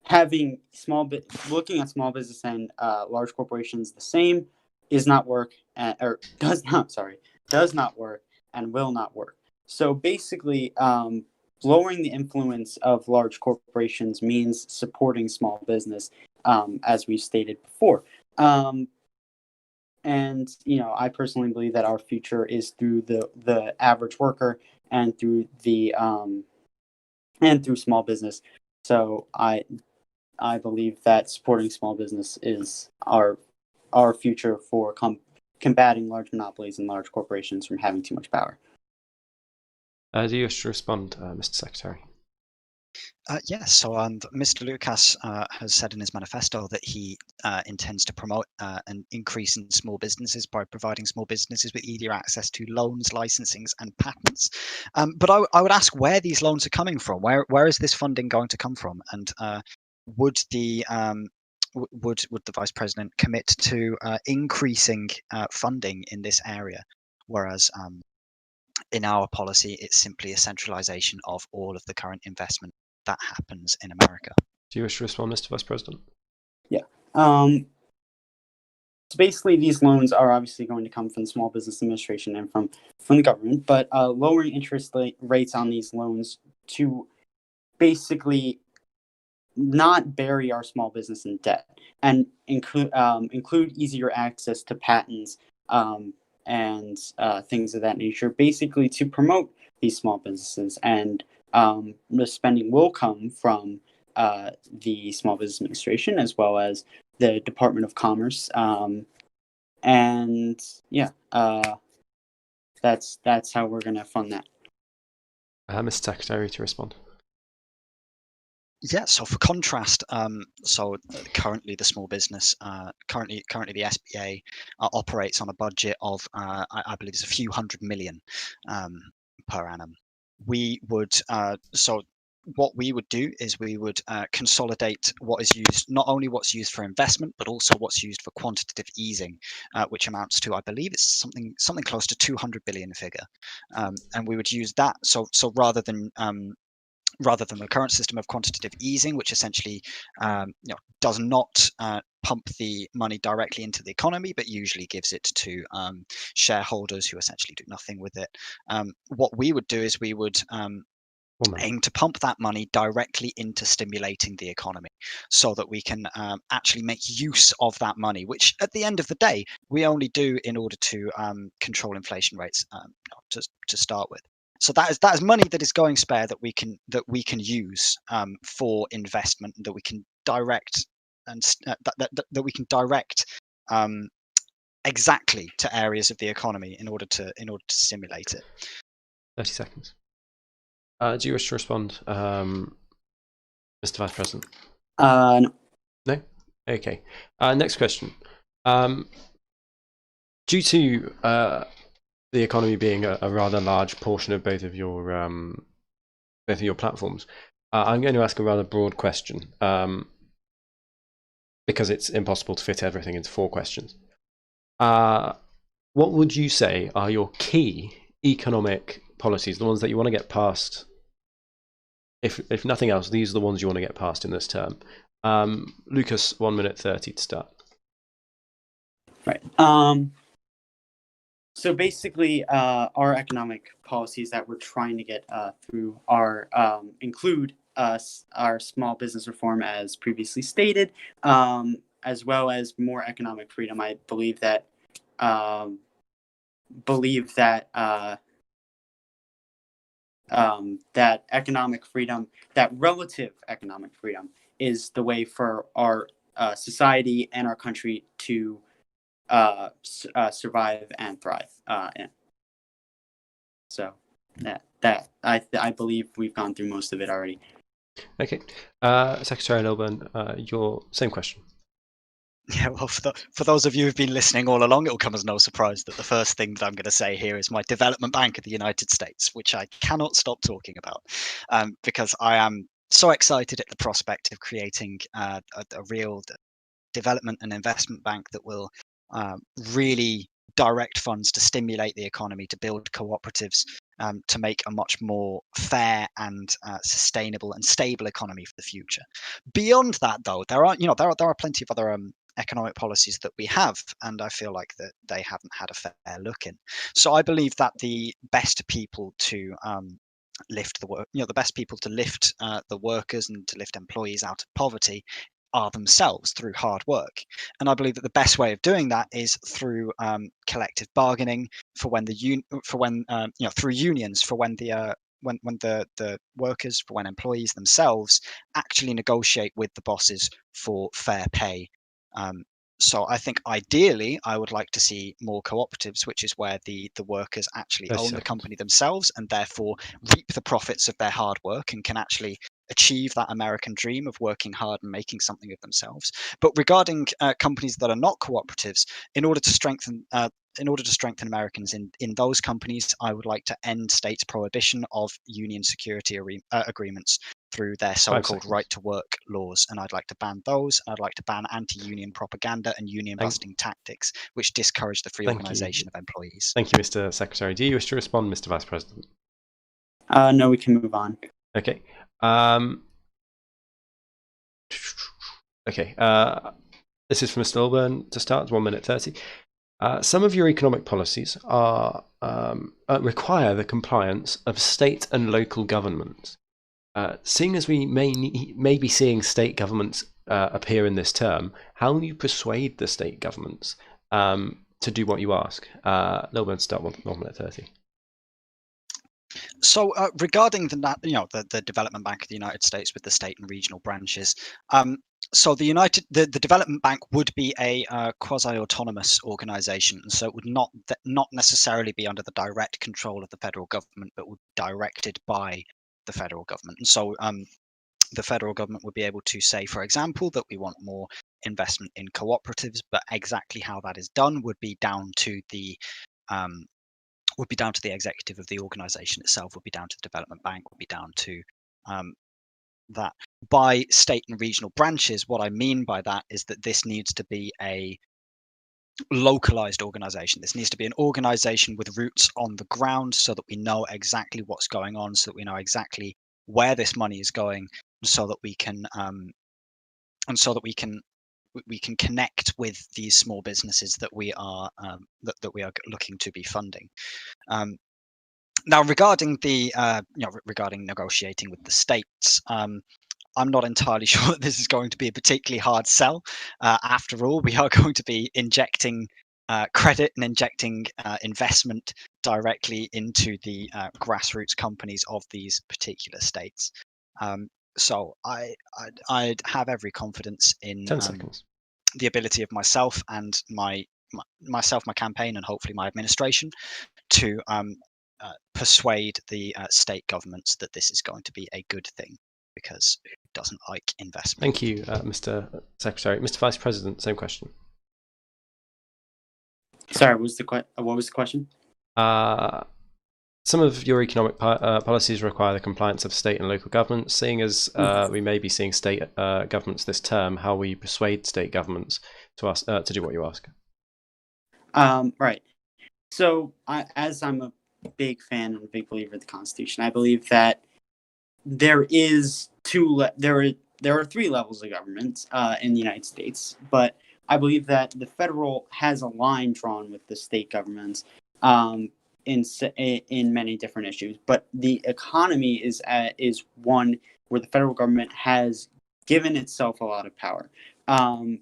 at small business and large corporations the same does not work and will not work. So basically, lowering the influence of large corporations means supporting small business, as we stated before. And I personally believe that our future is through the average worker and through small business. So I believe that supporting small business is our future for combating large monopolies and large corporations from having too much power. Do you wish to respond, Mr. Secretary? Yes. So Mr. Lucas has said in his manifesto that he intends to promote an increase in small businesses by providing small businesses with easier access to loans, licensings, and patents. But I would ask where these loans are coming from. Where is this funding going to come from? And would the Vice President commit to increasing funding in this area, whereas in our policy it's simply a centralization of all of the current investment that happens in America? Do you wish to respond, Mr. Vice President? Yeah. So basically, these loans are obviously going to come from the Small Business Administration and from the government, but lowering interest rates on these loans to basically not bury our small business in debt, and include easier access to patents and things of that nature, basically to promote these small businesses. And the spending will come from the Small Business Administration as well as the Department of Commerce. And yeah, that's how we're going to fund that. Mr. Secretary, to respond. Yeah, so for contrast, currently the small business, currently the SBA operates on a budget of, I believe it's a few hundred million per annum. We would, what we would do is we would consolidate what is used, not only what's used for investment, but also what's used for quantitative easing, which amounts to, I believe it's something close to 200 billion figure. And we would use that, so rather than the current system of quantitative easing, which essentially does not pump the money directly into the economy, but usually gives it to shareholders who essentially do nothing with it. What we would do is we would aim to pump that money directly into stimulating the economy so that we can actually make use of that money, which at the end of the day, we only do in order to control inflation rates to start with. So that is money that is going spare that we can use for investment, that we can direct and that we can direct exactly to areas of the economy in order to stimulate it. 30 seconds. Do you wish to respond, Mr. Vice President? No. No? Okay. Next question. Due to the economy being a rather large portion of both of your platforms, I'm going to ask a rather broad question because it's impossible to fit everything into 4 questions. What would you say are your key economic policies, the ones that you want to get passed? If nothing else, these are the ones you want to get passed in this term. Lucas, 1 minute 30 to start. Right. So basically, our economic policies that we're trying to get through are include our small business reform, as previously stated, as well as more economic freedom. I believe that that economic freedom, that relative economic freedom, is the way for our society and our country to survive and thrive. So that I believe we've gone through most of it already. Okay, Secretary Lilburn, your same question. Yeah, well, for those of you who've been listening all along, it will come as no surprise that the first thing that I'm going to say here is my development bank of the United States, which I cannot stop talking about because I am so excited at the prospect of creating a real development and investment bank that will really direct funds to stimulate the economy, to build cooperatives, to make a much more fair and sustainable and stable economy for the future. Beyond that, though, there are plenty of other economic policies that we have, and I feel like that they haven't had a fair look in. So I believe that the best people to lift the work, the best people to lift the workers and to lift employees out of poverty are themselves through hard work. And I believe that the best way of doing that is through collective bargaining, through unions, for when the workers, for when employees themselves actually negotiate with the bosses for fair pay. So I think ideally I would like to see more cooperatives, which is where the workers actually own the company themselves and therefore reap the profits of their hard work and can actually achieve that American dream of working hard and making something of themselves. But regarding companies that are not cooperatives, in order to strengthen Americans in those companies, I would like to end states' prohibition of union security agreements through their so-called right to work laws, and I'd like to ban those. I'd like to ban anti-union propaganda and union busting tactics, which discourage the free organization of employees. Thank you, Mr. Secretary. Do you wish to respond, Mr. Vice President? No, we can move on. Okay. Okay. This is from Mr. Lilburn to start. 1 minute 30. Some of your economic policies require the compliance of state and local governments. seeing as we may be seeing state governments appear in this term, how will you persuade the state governments to do what you ask? Lilburn, start with 1 minute 30. So regarding the Development Bank of the United States with the state and regional branches, so the Development Bank would be a quasi-autonomous organization, and so it would not necessarily be under the direct control of the federal government, but would be directed by the federal government. And so the federal government would be able to say, for example, that we want more investment in cooperatives, but exactly how that is done would be down to the executive of the organization itself, would be down to the development bank, would be down to that. By state and regional branches, what I mean by that is that this needs to be a localized organization. This needs to be an organization with roots on the ground, so that we know exactly what's going on, so that we know exactly where this money is going, so that we can connect with these small businesses that we are looking to be funding. Now, regarding regarding negotiating with the states, I'm not entirely sure that this is going to be a particularly hard sell. After all, we are going to be injecting credit and injecting investment directly into the grassroots companies of these particular states. So I'd have every confidence in 10 seconds. the ability of myself and my campaign, and hopefully my administration, to persuade the state governments that this is going to be a good thing, because who doesn't like investment? Thank you, Mr. Secretary. Mr. Vice President, same question. Sorry, what was the question? Some of your economic policies require the compliance of state and local governments. Seeing as we may be seeing state governments this term, how will you persuade state governments to do what you ask? Right. So, as I'm a big fan and a big believer of the Constitution, I believe that there are 3 levels of government in the United States, but I believe that the federal has a line drawn with the state governments in many different issues. But the economy is one where the federal government has given itself a lot of power, and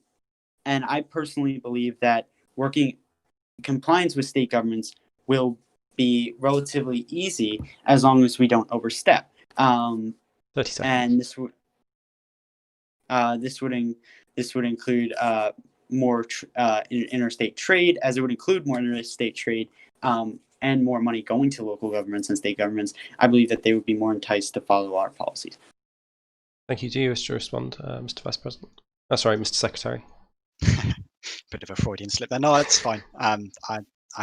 I personally believe that working compliance with state governments will be relatively easy as long as we don't overstep. 30 seconds. And this would include more interstate trade, as it would include more interstate trade and more money going to local governments and state governments. I believe that they would be more enticed to follow our policies. Thank you. Do you wish to respond, Mr. Vice President? Oh, sorry, Mr. Secretary. Bit of a Freudian slip there. No, that's fine. I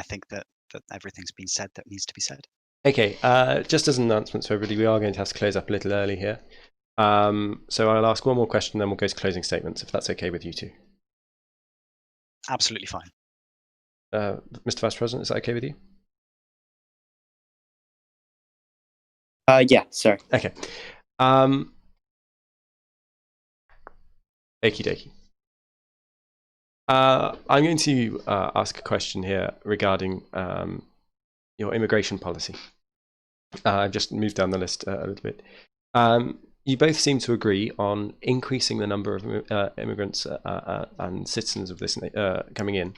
think that everything's been said that needs to be said. Okay, just as an announcement for everybody, we are going to have to close up a little early here. So I'll ask one more question, then we'll go to closing statements, if that's okay with you two. Absolutely fine. Mr. Vice President, is that okay with you? Yeah, sorry. Okay. Okie dokie. I'm going to ask a question here regarding your immigration policy. I've just moved down the list a little bit. You both seem to agree on increasing the number of immigrants and citizens of this coming in.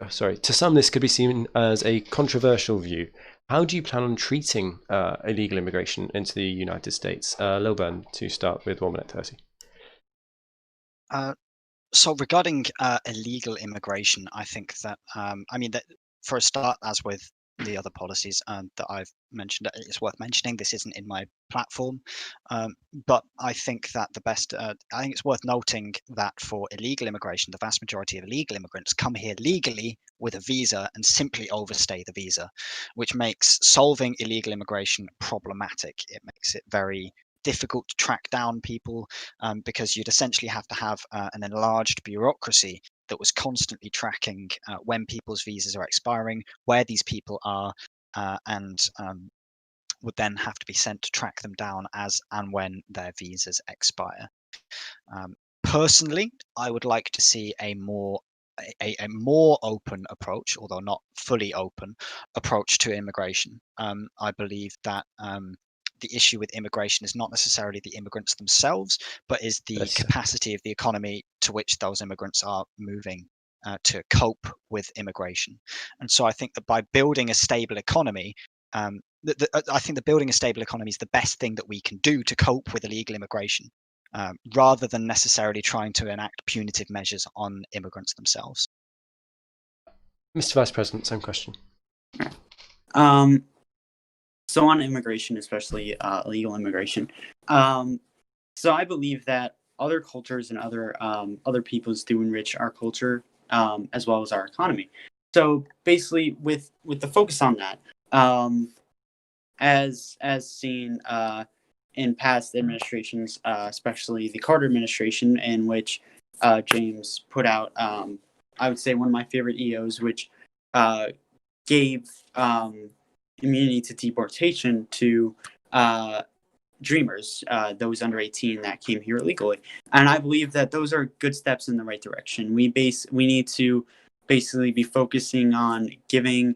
Sorry, to some this could be seen as a controversial view. How do you plan on treating illegal immigration into the United States? Lilburn, to start with 1 minute 30. So regarding illegal immigration, I think that that for a start, as with the other policies that I've mentioned, it's worth mentioning. This isn't in my platform, but I think that I think it's worth noting that for illegal immigration, the vast majority of illegal immigrants come here legally with a visa and simply overstay the visa, which makes solving illegal immigration problematic. It makes it very difficult to track down people because you'd essentially have to have an enlarged bureaucracy that was constantly tracking when people's visas are expiring, where these people are, and would then have to be sent to track them down as and when their visas expire. Personally, I would like to see a more a more open approach, although not fully open, approach to immigration. I believe that the issue with immigration is not necessarily the immigrants themselves, but is the Yes. capacity of the economy to which those immigrants are moving to cope with immigration. And so I think that by building a stable economy, I think that building a stable economy is the best thing that we can do to cope with illegal immigration, rather than necessarily trying to enact punitive measures on immigrants themselves. Mr. Vice President, same question. So on immigration, especially illegal immigration, so I believe that other cultures and other peoples do enrich our culture as well as our economy. So basically, with the focus on that, as seen in past administrations, especially the Carter administration, in which James put out, I would say, one of my favorite EOs, which gave immunity to deportation to dreamers, those under 18 that came here illegally. And I believe that those are good steps in the right direction. We need to basically be focusing on giving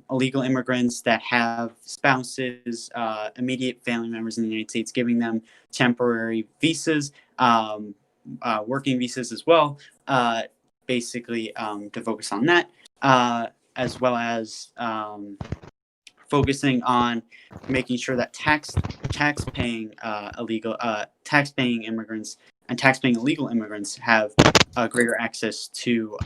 illegal immigrants that have spouses, immediate family members in the United States, giving them temporary visas, working visas as well, basically to focus on that, as well as focusing on making sure that tax-paying immigrants and tax-paying illegal immigrants have greater access to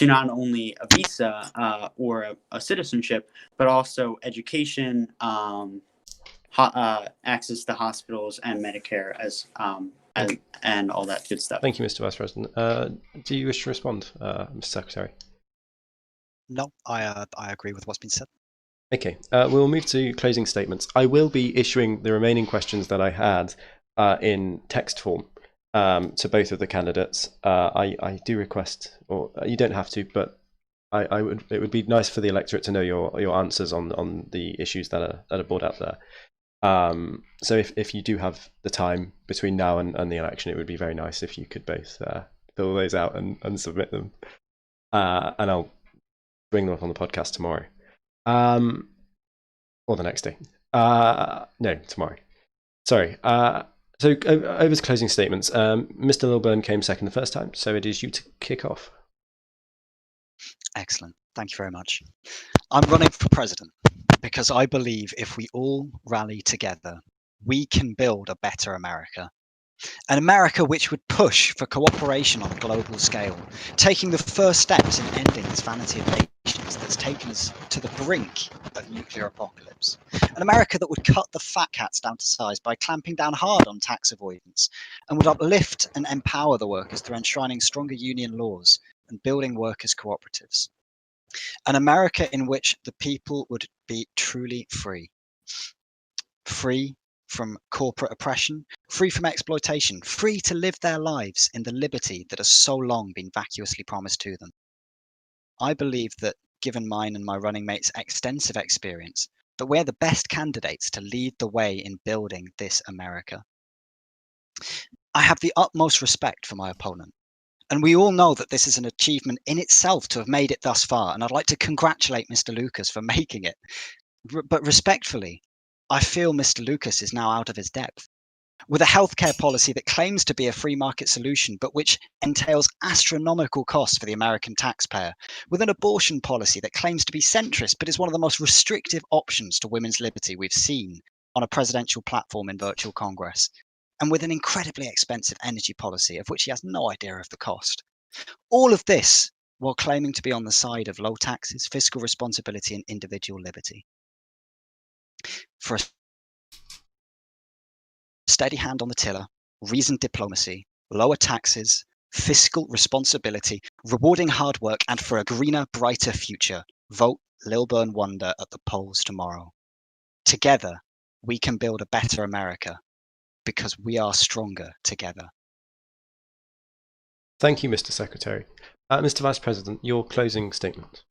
not only a visa or a citizenship, but also education, access to hospitals and Medicare and all that good stuff. Thank you, Mr. Vice President. Do you wish to respond, Mr. Secretary? No, I agree with what's been said. Okay, we'll move to closing statements. I will be issuing the remaining questions that I had in text form to both of the candidates. I do request, or you don't have to, but it would be nice for the electorate to know your answers on the issues that are brought out there. So if you do have the time between now and the election, it would be very nice if you could both fill those out and submit them. And I'll bring them up on the podcast tomorrow. Or the next day. No, tomorrow. Sorry. So over to closing statements. Mr. Lilburn came second the first time, so it is you to kick off. Excellent. Thank you very much. I'm running for president because I believe if we all rally together, we can build a better America. An America which would push for cooperation on a global scale, taking the first steps in ending this vanity of nations that's taken us to the brink of nuclear apocalypse. An America that would cut the fat cats down to size by clamping down hard on tax avoidance, and would uplift and empower the workers through enshrining stronger union laws and building workers' cooperatives. An America in which the people would be truly free. Free from corporate oppression, free from exploitation, free to live their lives in the liberty that has so long been vacuously promised to them. I believe that, given mine and my running mates' extensive experience, that we're the best candidates to lead the way in building this America. I have the utmost respect for my opponent, and we all know that this is an achievement in itself to have made it thus far, and I'd like to congratulate Mr. Lucas for making it. But respectfully, I feel Mr. Lucas is now out of his depth. With a healthcare policy that claims to be a free market solution, but which entails astronomical costs for the American taxpayer, with an abortion policy that claims to be centrist, but is one of the most restrictive options to women's liberty we've seen on a presidential platform in virtual Congress, and with an incredibly expensive energy policy of which he has no idea of the cost. All of this while claiming to be on the side of low taxes, fiscal responsibility, and individual liberty. For a steady hand on the tiller, reasoned diplomacy, lower taxes, fiscal responsibility, rewarding hard work, and for a greener, brighter future, vote Lilburn Wonder at the polls tomorrow. Together, we can build a better America because we are stronger together. Thank you, Mr. Secretary. Mr. Vice President, your closing statement.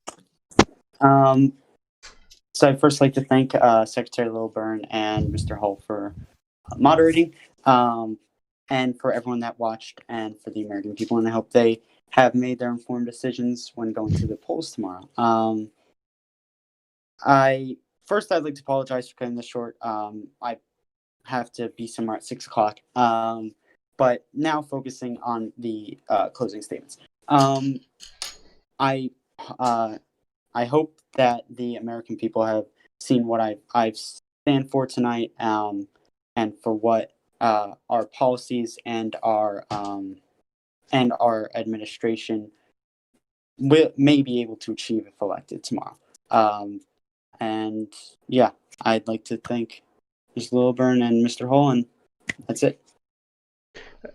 So I'd first like to thank Secretary Lilburn and Mr. Hull for moderating, and for everyone that watched, and for the American people. And I hope they have made their informed decisions when going to the polls tomorrow. I'd like to apologize for cutting this short. I have to be somewhere at 6 o'clock. But now focusing on the closing statements. I hope that the American people have seen what I stand for tonight, and for what our policies and our administration may be able to achieve if elected tomorrow. And yeah, I'd like to thank Mr. Lilburn and Mr. Hull, and that's it.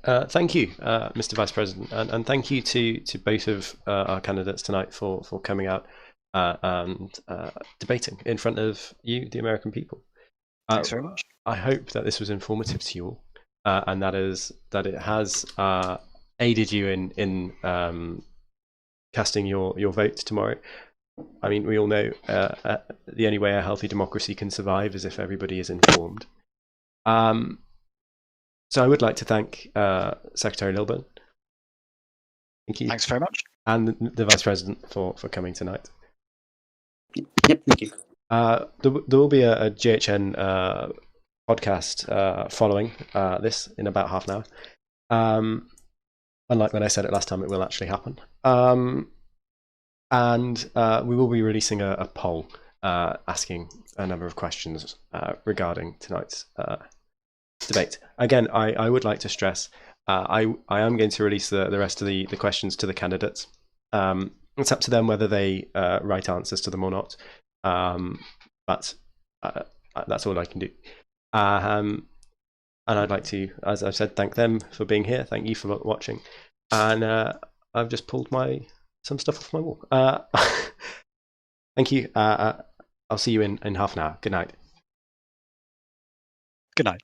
Thank you, Mr. Vice President, and thank you to both of our candidates tonight for coming out and debating in front of you, the American people. Thanks very much. I hope that this was informative to you all, and that it has aided you in casting your vote tomorrow. I mean, we all know the only way a healthy democracy can survive is if everybody is informed. So I would like to thank Secretary Lilburn. Thank you. Thanks very much. And the Vice President for coming tonight. Yep, thank you. There will be a GHN podcast following this in about half an hour. Unlike when I said it last time, it will actually happen. And we will be releasing a poll asking a number of questions regarding tonight's debate. Again, I would like to stress I am going to release the rest of the questions to the candidates. It's up to them whether they write answers to them or not. But that's all I can do. And I'd like to, as I've said, thank them for being here. Thank you for watching. And I've just pulled some stuff off my wall. Thank you. I'll see you in half an hour. Good night. Good night.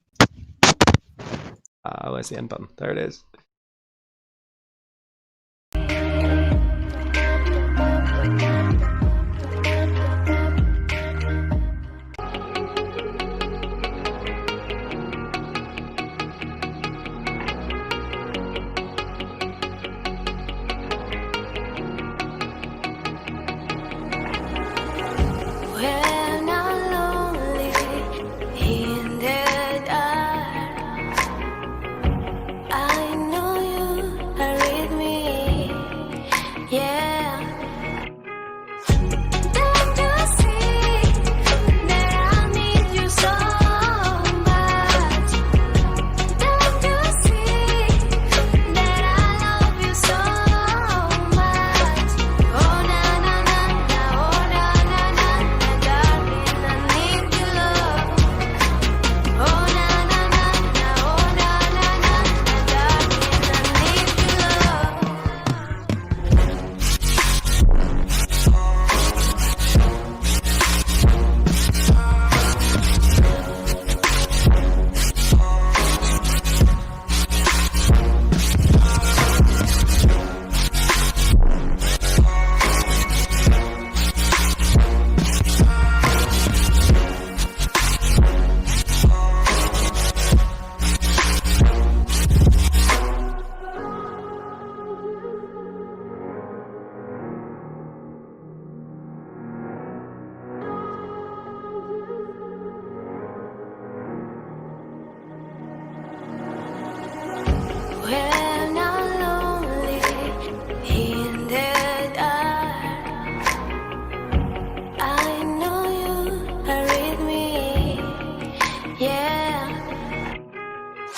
Where's the end button? There it is. When I'm lonely in the dark, I know you are with me, yeah. Don't you see that I need you so much? Don't you see that I love you so much? Oh na na na na, oh na na na na, darling, I need your love. Oh na na na na, oh na na na na, darling, I need your love. When I'm lonely in the dark, I know you are with me, yeah.